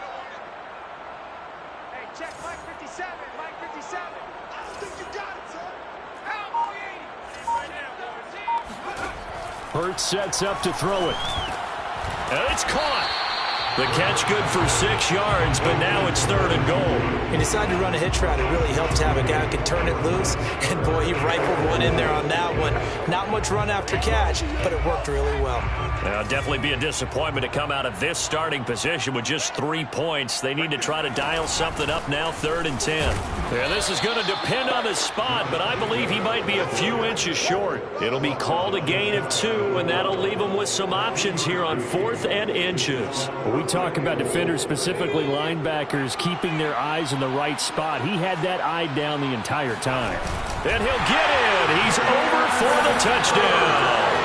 Hey, check Mike 57. Mike 57. I think you got it, son. Hurts sets up to throw it. And it's caught. The catch good for 6 yards, but now it's 3rd and goal. He decided to run a hitch route. It really helped to have a guy who could turn it loose. And, boy, he rifled one in there on that one. Not much run after catch, but it worked really well. It'll definitely be a disappointment to come out of this starting position with just 3 points. They need to try to dial something up now, 3rd and 10. Yeah, this is going to depend on the spot, but I believe he might be a few inches short. It'll be called a gain of 2, and that'll leave him with some options here on 4th and inches. We talk about defenders, specifically linebackers, keeping their eyes in the right spot. He had that eye down the entire time. And he'll get in. He's over for the touchdown.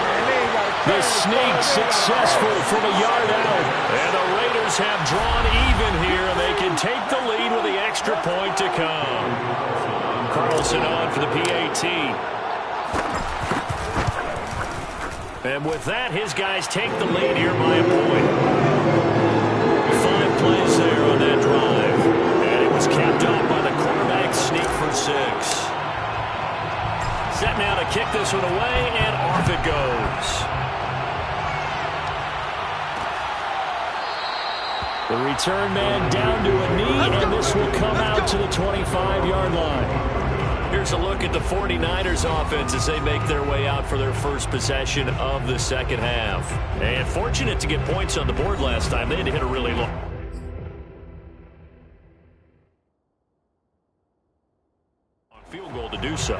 The sneak successful from a yard out. And the Raiders have drawn even here, and they can take the lead with the extra point to come. Carlson on for the PAT. And with that, his guys take the lead here by a point. 5 plays there on that drive. And it was capped off by the quarterback sneak for 6. Set now to kick this one away, and off it goes. The return man down to a knee, and this will come out to the 25-yard line. Here's a look at the 49ers offense as they make their way out for their first possession of the second half. And fortunate to get points on the board last time. They had to hit a really long field goal to do so.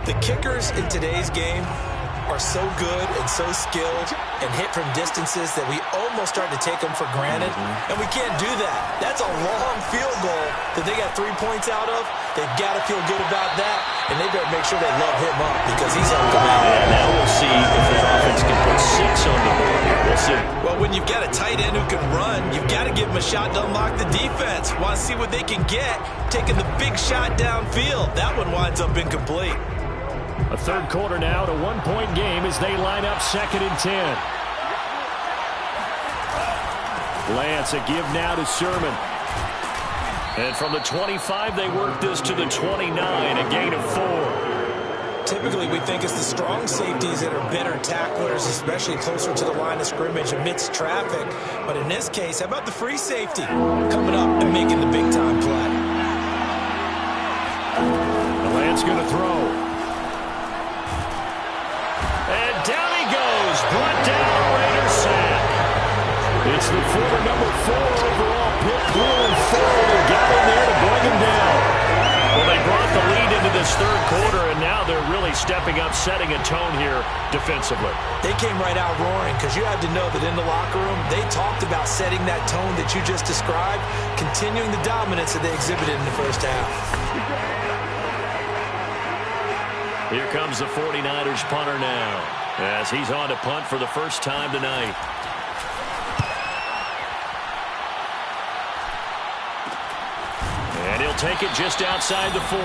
The kickers in today's game are so good and so skilled and hit from distances that we almost start to take them for granted, and we can't do that. That's a long field goal that they got 3 points out of. They've got to feel good about that, and they better make sure they love him up because he's helped them out. And now we'll see if that offense can put 6 on the board here. We'll see. Well, when you've got a tight end who can run, you've got to give him a shot to unlock the defense. Want to see what they can get, taking the big shot downfield. That one winds up incomplete. A third quarter now to 1-point game as they line up 2nd and 10. Lance, a give now to Sermon. And from the 25, they work this to the 29, a gain of 4. Typically, we think it's the strong safeties that are better tacklers, especially closer to the line of scrimmage amidst traffic. But in this case, how about the free safety coming up and making the big-time play? Lance going to throw. And down he goes. Brought down, Raiders sack. It's the former number 4 overall pick, going forward and got in there to bring him down. Well, they brought the lead into this third quarter, and now they're really stepping up, setting a tone here defensively. They came right out roaring because you had to know that in the locker room, they talked about setting that tone that you just described, continuing the dominance that they exhibited in the first half. Here comes the 49ers punter now as he's on to punt for the first time tonight. And he'll take it just outside the 40.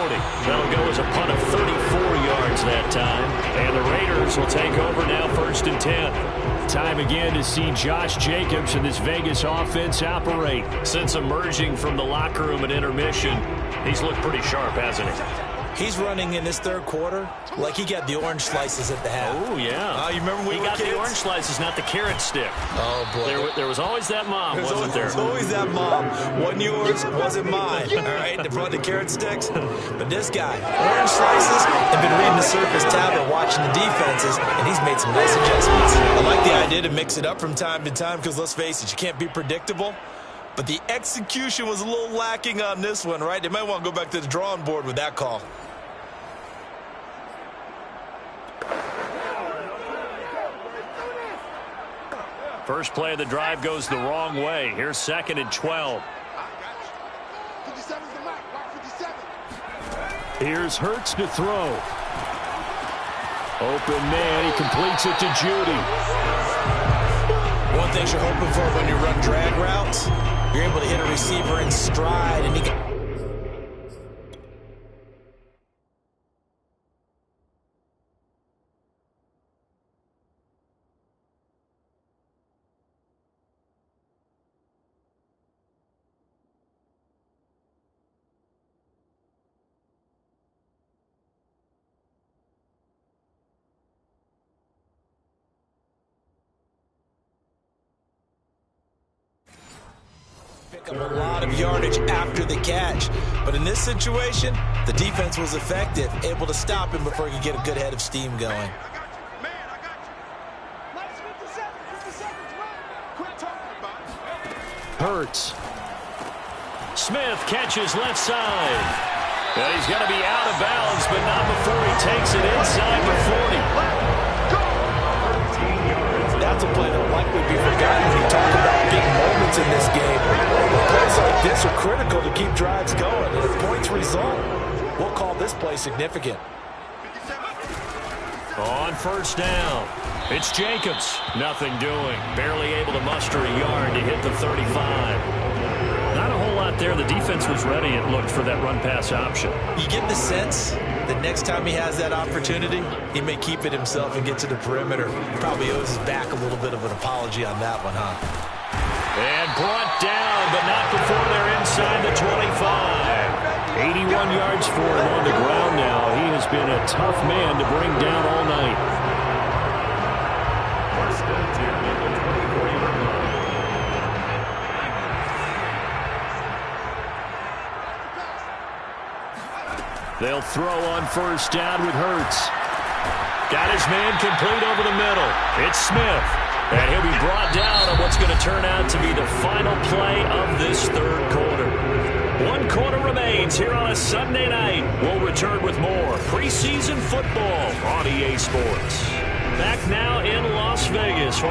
That'll go as a punt of 34 yards that time. And the Raiders will take over now 1st and 10. Time again to see Josh Jacobs and this Vegas offense operate. Since emerging from the locker room at intermission, he's looked pretty sharp, hasn't he? He's running in this third quarter like he got the orange slices at the half. Oh, yeah. You remember when he got the orange slices, not the carrot stick. Oh, boy. There was always that mom, wasn't there? There's always that mom. Wasn't yours, wasn't mine. All right, they brought the carrot sticks. But this guy, orange slices, and been reading the Surface tablet, watching the defenses, and he's made some nice adjustments. I like the idea to mix it up from time to time because, let's face it, you can't be predictable. But the execution was a little lacking on this one, right? They might want to go back to the drawing board with that call. First play of the drive goes the wrong way. Here's 2nd and 12. 57's the mark. Mark 57. Here's Hurts to throw. Open man, he completes it to Judy. One thing you're hoping for when you run drag routes, you're able to hit a receiver in stride, and he can pick up a lot of yardage after the catch. But in this situation, the defense was effective, able to stop him before he could get a good head of steam going. Hurts. Smith catches left side. And he's going to be out of bounds, but not before he takes it inside the 40. That's a play that'll likely be forgotten when you talk about big moments in this game. Plays like this are critical to keep drives going, and if points result, we'll call this play significant. On first down, it's Jacobs. Nothing doing. Barely able to muster a yard to hit the 35. Not a whole lot there. The defense was ready, it looked, for that run-pass option. You get the sense that next time he has that opportunity, he may keep it himself and get to the perimeter. He probably owes his back a little bit of an apology on that one, huh? And brought down, but not before they're inside the 25. 81 yards for him on the ground now. He has been a tough man to bring down all night. They'll throw on first down with Hurts. Got his man complete over the middle. It's Smith. And he'll be brought down on what's going to turn out to be the final play of this third quarter. 1 quarter remains here on a Sunday night. We'll return with more preseason football on EA Sports. Back now in Las Vegas.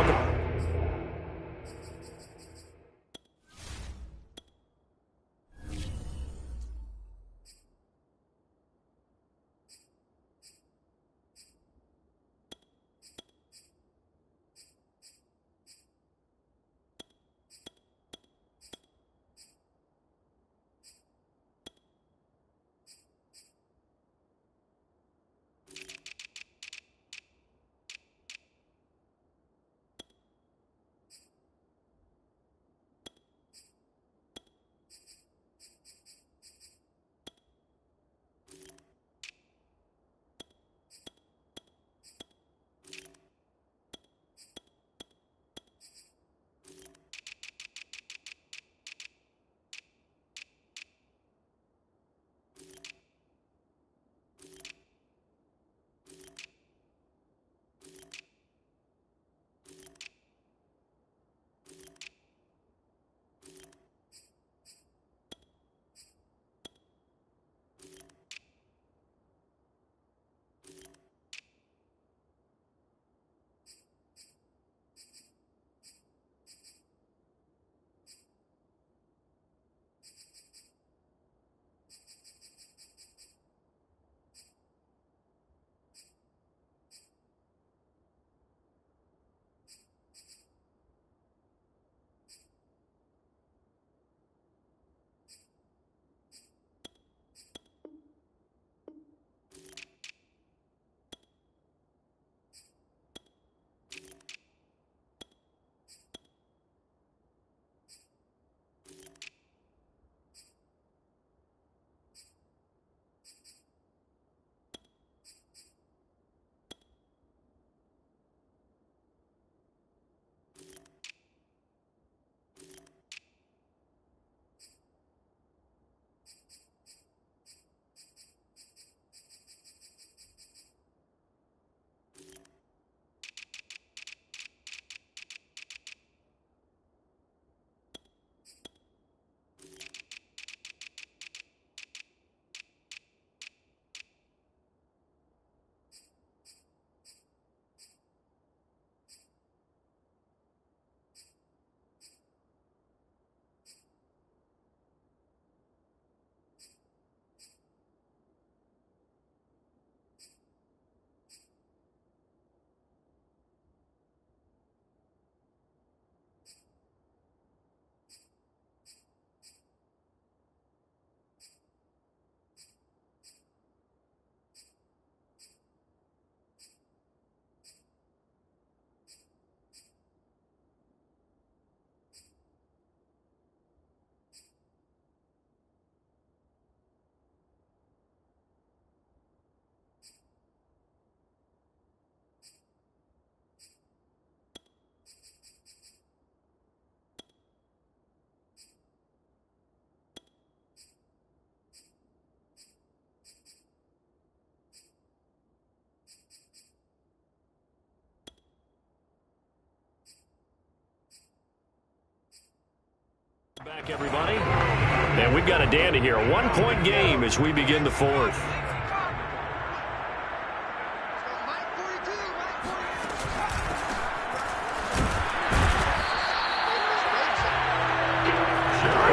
Back, everybody. And we've got a dandy here. A one-point game as we begin the fourth.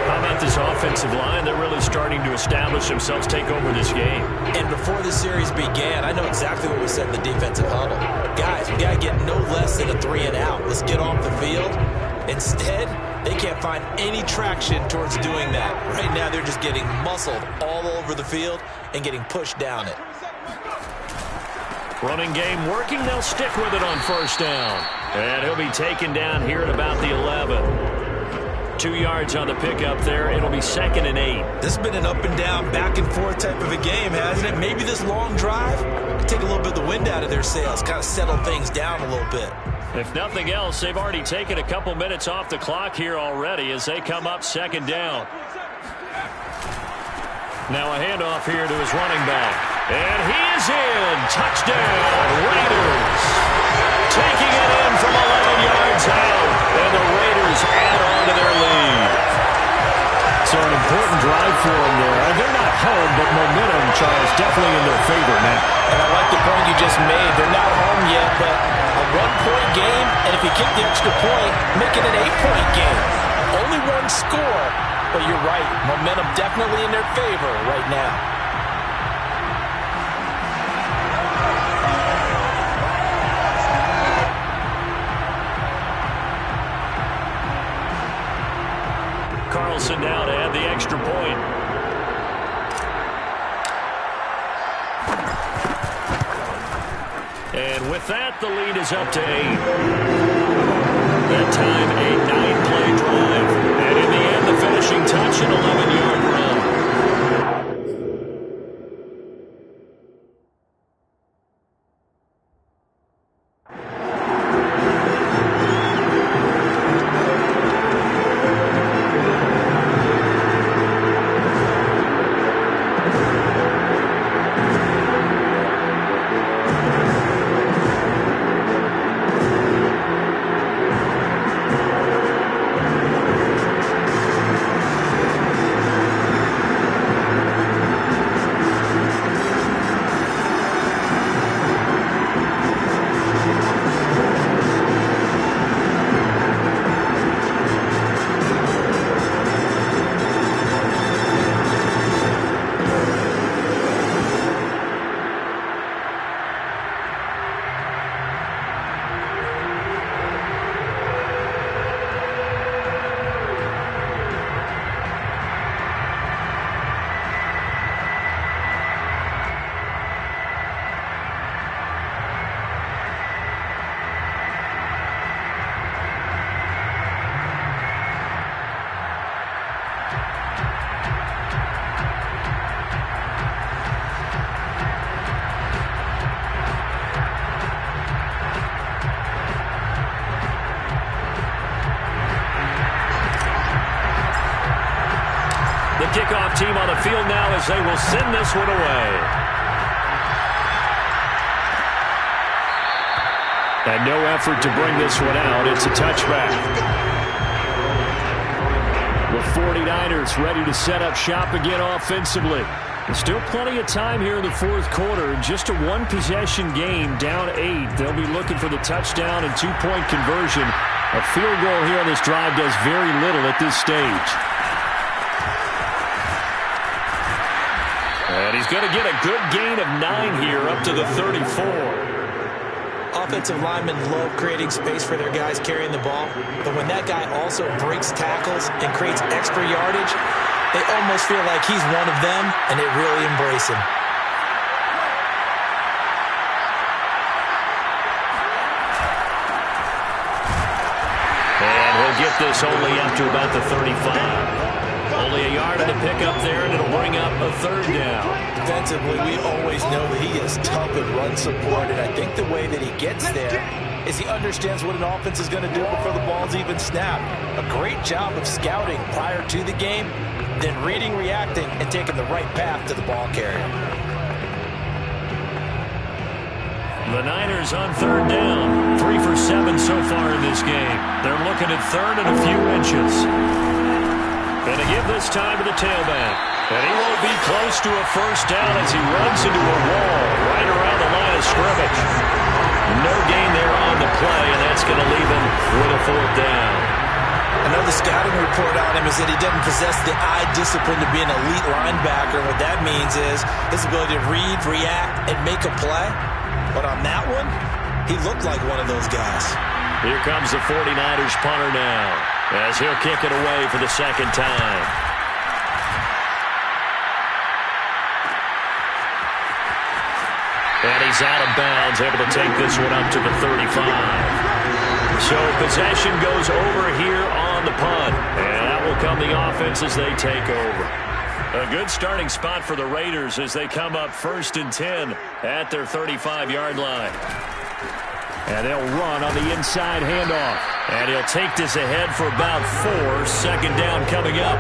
How about this offensive line? They're really starting to establish themselves, take over this game. And before the series began, I know exactly what was said in the defensive huddle. Guys, we got to get no less than a 3-and-out. Let's get off the field. Instead, they can't find any traction towards doing that. Right now, they're just getting muscled all over the field and getting pushed down it. Running game working. They'll stick with it on first down. And he'll be taken down here at about the 11. 2 yards on the pickup there. It'll be 2nd and 8. This has been an up-and-down, back-and-forth type of a game, hasn't it? Maybe this long drive could take a little bit of the wind out of their sails, kind of settle things down a little bit. If nothing else, they've already taken a couple minutes off the clock here already as they come up 2nd down. Now a handoff here to his running back. And he is in. Touchdown, Raiders. Taking it in from 11 yards out. And the Raiders add on to their lead. So an important drive for them there. They're not home, but momentum, Charles, definitely in their favor now. And I like the point you just made. They're not home yet, but a one-point game, and if you kick the extra point, make it an 8-point game. Only one score, but you're right. Momentum definitely in their favor right now. Carlson now to add the extra point. And with that, the lead is up to 8. That time, a 9-play drive. And in the end, the finishing touch, an 11-yard run. Kickoff team on the field now as they will send this one away. And no effort to bring this one out. It's a touchback. The 49ers ready to set up shop again offensively. There's still plenty of time here in the fourth quarter. Just a one-possession game, down 8. They'll be looking for the touchdown and two-point conversion. A field goal here on this drive does very little at this stage. And he's going to get a good gain of 9 here up to the 34. Offensive linemen love creating space for their guys carrying the ball, but when that guy also breaks tackles and creates extra yardage, they almost feel like he's one of them, and they really embrace him. And he'll get this only up to about the 35. Only a yard of the pickup there, and it'll bring up a 3rd down. Defensively, we always know that he is tough at run support, and I think the way that he gets there is he understands what an offense is going to do before the ball's even snapped. A great job of scouting prior to the game, then reading, reacting, and taking the right path to the ball carrier. The Niners on 3rd down. 3 for 7 so far in this game. They're looking at 3rd and a few inches. And they give this time to the tailback. And he won't be close to a first down as he runs into a wall right around the line of scrimmage. No gain there on the play, and that's going to leave him with a fourth down. I know the scouting report on him is that he doesn't possess the eye discipline to be an elite linebacker. What that means is his ability to read, react, and make a play. But on that one, he looked like one of those guys. Here comes the 49ers punter now as he'll kick it away for the second time. And he's out of bounds, able to take this one up to the 35. So possession goes over here on the punt. And that will come the offense as they take over. A good starting spot for the Raiders as they come up 1st and 10 at their 35-yard line. And they'll run on the inside handoff. And he'll take this ahead for about 4. Second down coming up.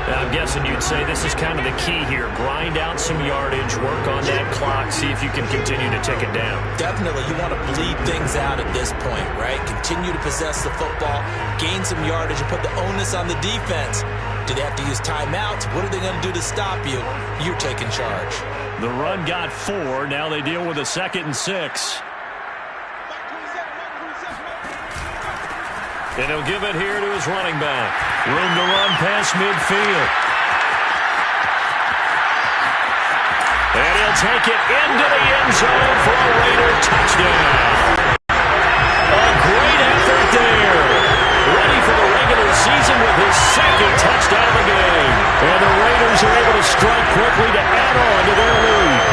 I'm guessing you'd say this is kind of the key here. Grind out some yardage, work on that clock, see if you can continue to take it down. Definitely. You want to bleed things out at this point, right? Continue to possess the football, gain some yardage, and put the onus on the defense. Do they have to use timeouts? What are they going to do to stop you? You're taking charge. The run got 4. Now they deal with a 2nd and 6. And he'll give it here to his running back. Room to run past midfield. And he'll take it into the end zone for a Raider touchdown. A great effort there. Ready for the regular season with his 2nd touchdown of the game. And the Raiders are able to strike quickly to add on to their lead.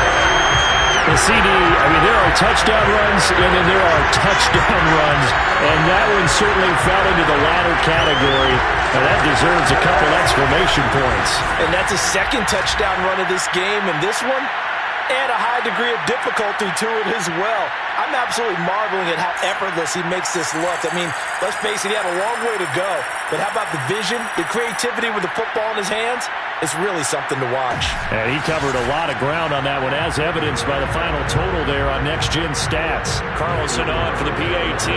The CD, there are touchdown runs, and then there are touchdown runs, and that one certainly fell into the latter category, and that deserves a couple exclamation points. And that's a 2nd touchdown run of this game, and this one, add a high degree of difficulty to it as well. I'm absolutely marveling at how effortless he makes this look. Let's face it, he had a long way to go, but how about the vision, the creativity with the football in his hands? It's really something to watch. And he covered a lot of ground on that one, as evidenced by the final total there on Next Gen Stats. Carlson on for the PAT.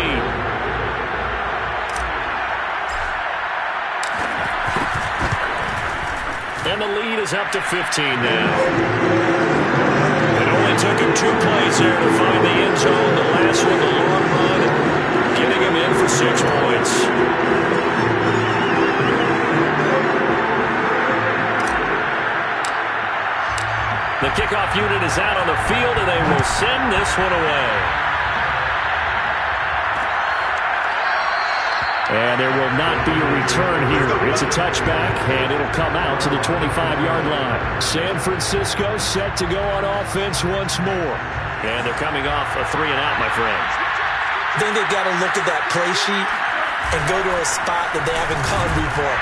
And the lead is up to 15 now. It only took him 2 plays there to find the end zone. The last one, the long run, getting him in for 6 points. The kickoff unit is out on the field, and they will send this one away. And there will not be a return here. It's a touchback, and it'll come out to the 25-yard line. San Francisco set to go on offense once more. And they're coming off a 3-and-out, my friend. I think they've got to look at that play sheet and go to a spot that they haven't gone before.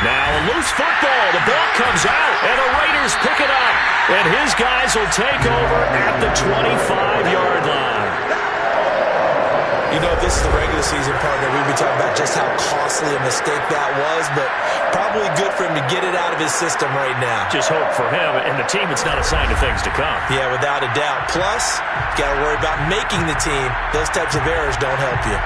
Now a loose football. The ball comes out, and the Raiders pick it up. And his guys will take over at the 25-yard line. If this is the regular season partner, we'd be talking about just how costly a mistake that was, but probably good for him to get it out of his system right now. Just hope for him and the team it's not a sign of things to come. Yeah, without a doubt. Plus, got to worry about making the team. Those types of errors don't help you.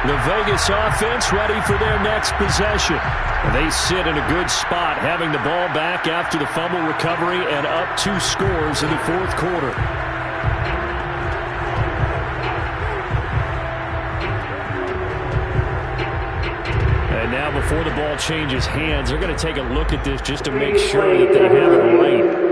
The Vegas offense ready for their next possession. And they sit in a good spot, having the ball back after the fumble recovery and up 2 scores in the 4th quarter. And now before the ball changes hands, they're going to take a look at this just to make sure that they have it right.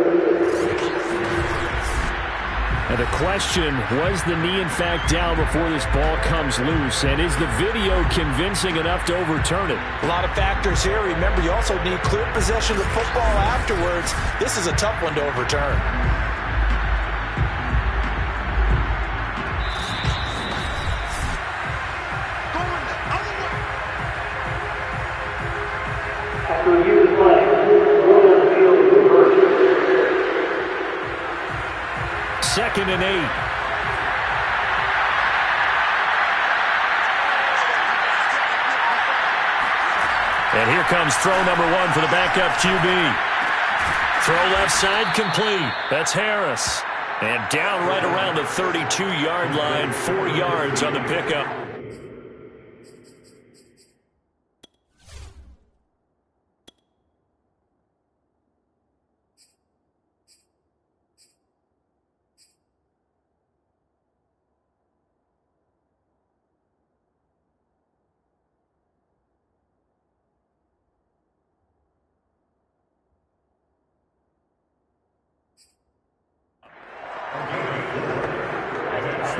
And the question, was the knee in fact down before this ball comes loose? And is the video convincing enough to overturn it? A lot of factors here. Remember, you also need clear possession of the football afterwards. This is a tough one to overturn. After review of the play, rule on the field is reversed. 2nd and 8. And here comes throw number 1 for the backup QB. Throw left side complete. That's Harris. And down right around the 32-yard line. 4 yards on the pickup.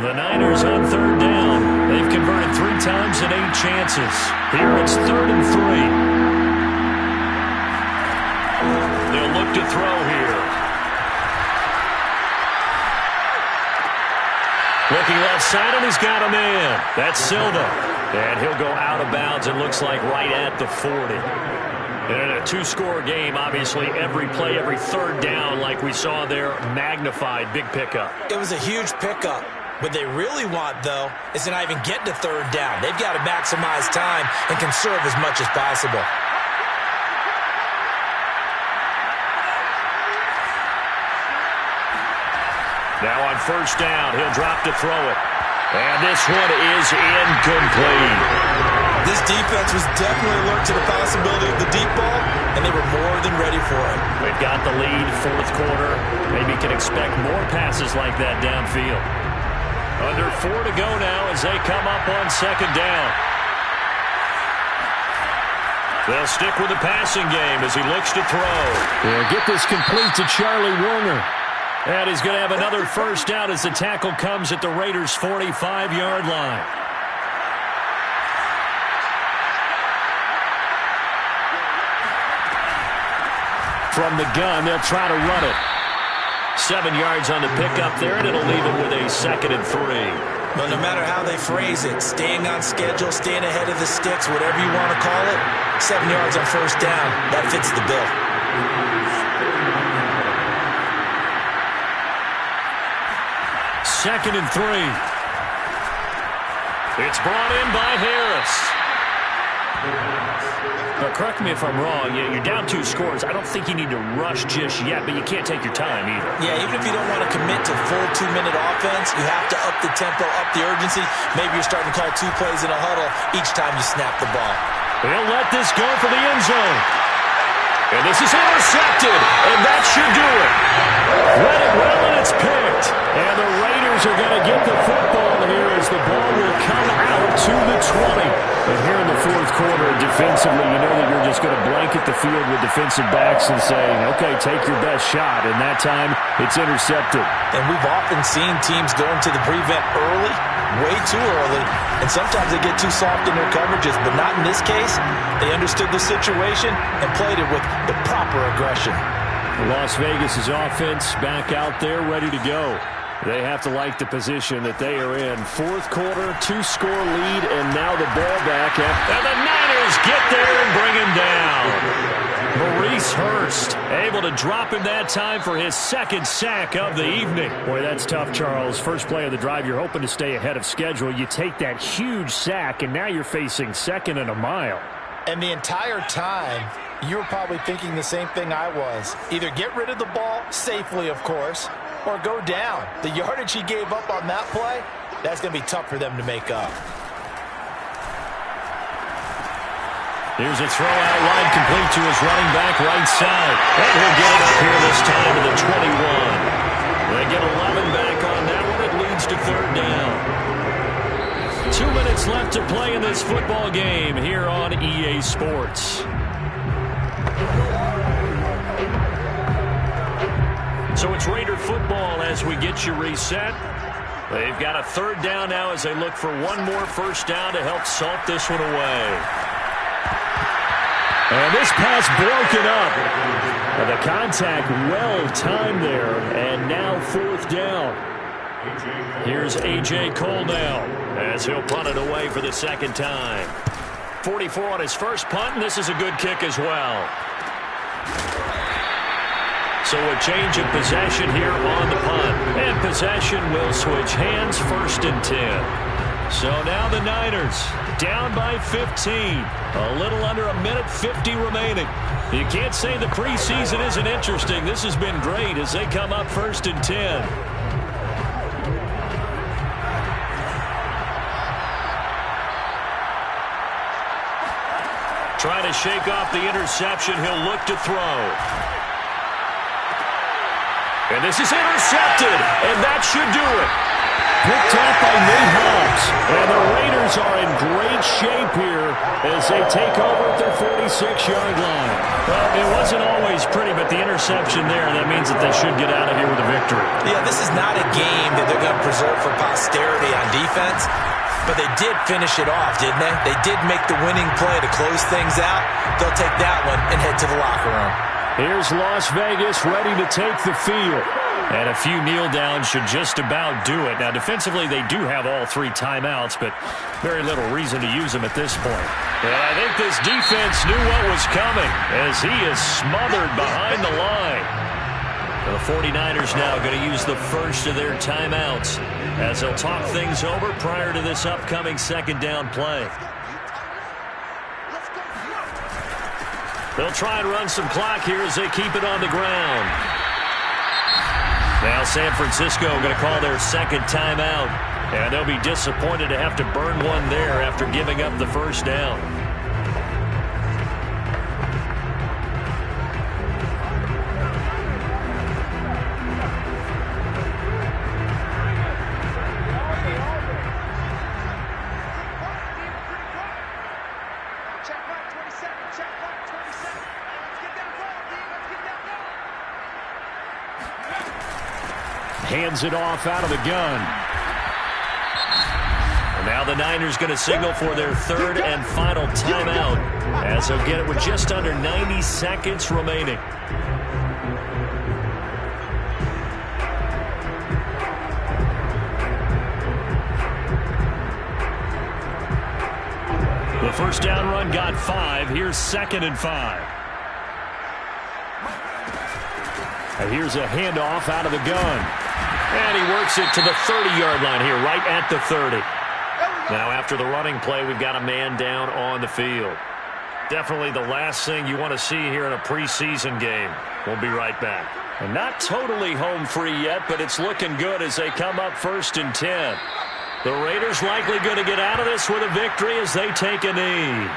The Niners on third down. They've converted 3 times in 8 chances. Here it's 3rd and 3. They'll look to throw here. Looking left side, and he's got a man. That's Silva. And he'll go out of bounds, it looks like, right at the 40. And in a 2-score game, obviously, every play, every third down, like we saw there, magnified. Big pickup. It was a huge pickup. What they really want, though, is to not even get to third down. They've got to maximize time and conserve as much as possible. Now on first down, he'll drop to throw it. And this one is incomplete. This defense was definitely alert to the possibility of the deep ball, and they were more than ready for it. They've got the lead, 4th quarter. Maybe can expect more passes like that downfield. Under 4 to go now as they come up on 2nd down. They'll stick with the passing game as he looks to throw. Yeah, get this complete to Charlie Warner. And he's going to have another first down as the tackle comes at the Raiders' 45-yard line. From the gun, they'll try to run it. 7 yards on the pickup there, and it'll leave it with a 2nd and 3. But no matter how they phrase it, staying on schedule, staying ahead of the sticks, whatever you want to call it, 7 yards on first down, that fits the bill. Second and 3. It's brought in by Harris. Now, correct me if I'm wrong. You're down 2 scores. I don't think you need to rush just yet, but you can't take your time either. Yeah, even if you don't want to commit to full 2-minute offense, you have to up the tempo, up the urgency. Maybe you're starting to call 2 plays in a huddle each time you snap the ball. They'll let this go for the end zone. And this is intercepted, and that should do it. Read it well, and it's picked. And the Raiders are going to get the football here as the ball will come out to the 20. And here in the 4th quarter, defensively, you know that you're just going to blanket the field with defensive backs and say, okay, take your best shot. And that time, it's intercepted. And we've often seen teams going to the prevent early, way too early, and sometimes they get too soft in their coverages, but not in this case. They understood the situation and played it with the proper aggression. Las Vegas' offense back out there ready to go. They have to like the position that they are in. 4th quarter, 2-score lead, and now the ball back. And the Niners get there and bring him down. Maurice Hurst able to drop him that time for his 2nd sack of the evening. Boy, that's tough, Charles. First play of the drive, you're hoping to stay ahead of schedule. You take that huge sack, and now you're facing 2nd and a mile. And the entire time, you were probably thinking the same thing I was. Either get rid of the ball, safely, of course, or go down. The yardage he gave up on that play, that's going to be tough for them to make up. Here's a throw out line complete to his running back right side. And he'll get it up here this time to the 21. They get 11 back on that one. It leads to 3rd down. 2 minutes left to play in this football game here on EA Sports. So it's Raider football as we get you reset. They've got a 3rd down now as they look for one more first down to help salt this one away. And this pass broken up. And the contact well timed there. And now 4th down. Here's A.J. Cole now as he'll punt it away for the 2nd time. 44 on his first punt, and this is a good kick as well. So a change of possession here on the punt. And possession will switch hands, 1st and 10. So now the Niners down by 15. A little under a minute 50 remaining. You can't say the preseason isn't interesting. This has been great as they come up 1st and 10. Trying to shake off the interception. He'll look to throw. And this is intercepted, and that should do it. picked off by Nate Hobbs. And the Raiders are in great shape here as they take over at their 46-yard line. Well, it wasn't always pretty, but the interception there, that means that they should get out of here with a victory. Yeah, this is not a game that they're going to preserve for posterity on defense, but they did finish it off, didn't they? They did make the winning play to close things out. They'll take that one and head to the locker room. Here's Las Vegas ready to take the field. And a few kneel downs should just about do it. Now, defensively, they do have all 3 timeouts, but very little reason to use them at this point. And I think this defense knew what was coming as he is smothered behind the line. The 49ers now going to use the first of their timeouts as they'll talk things over prior to this upcoming second down play. They'll try and run some clock here as they keep it on the ground. Now San Francisco going to call their second timeout. And they'll be disappointed to have to burn one there after giving up the first down. Hands it off out of the gun. And now the Niners going to signal for their third and final timeout as they'll get it with just under 90 seconds remaining. The first down run got 5. Here's 2nd and 5. And here's a handoff out of the gun. And he works it to the 30-yard line here, right at the 30. Now, after the running play, we've got a man down on the field. Definitely the last thing you want to see here in a preseason game. We'll be right back. And not totally home free yet, but it's looking good as they come up 1st and 10. The Raiders likely going to get out of this with a victory as they take a knee.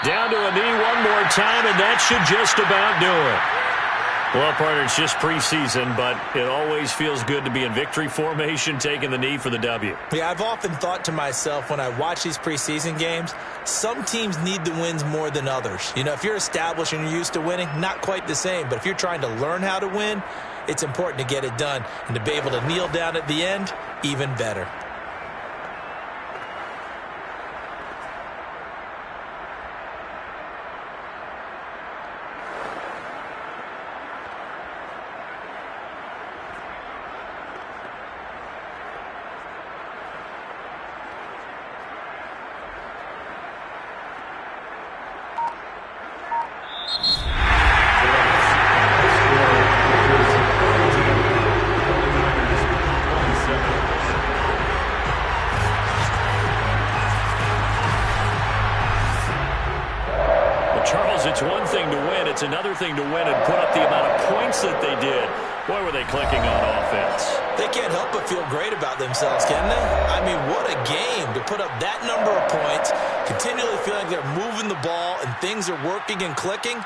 Down to a knee one more time, and that should just about do it. Well, partner, it's just preseason, but it always feels good to be in victory formation, taking the knee for the W. Yeah, I've often thought to myself when I watch these preseason games, some teams need the wins more than others. You know, if you're established and you're used to winning, not quite the same. But if you're trying to learn how to win, it's important to get it done. And to be able to kneel down at the end, even better. It's one thing to win. It's another thing to win and put up the amount of points that they did. Boy, were they clicking on offense. They can't help but feel great about themselves, can they? I mean, what a game to put up that number of points, continually feeling like they're moving the ball and things are working and clicking.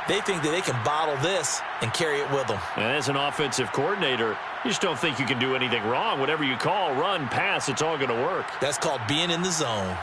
They think that they can bottle this and carry it with them. And as an offensive coordinator, you just don't think you can do anything wrong. Whatever you call, run, pass, it's all going to work. That's called being in the zone.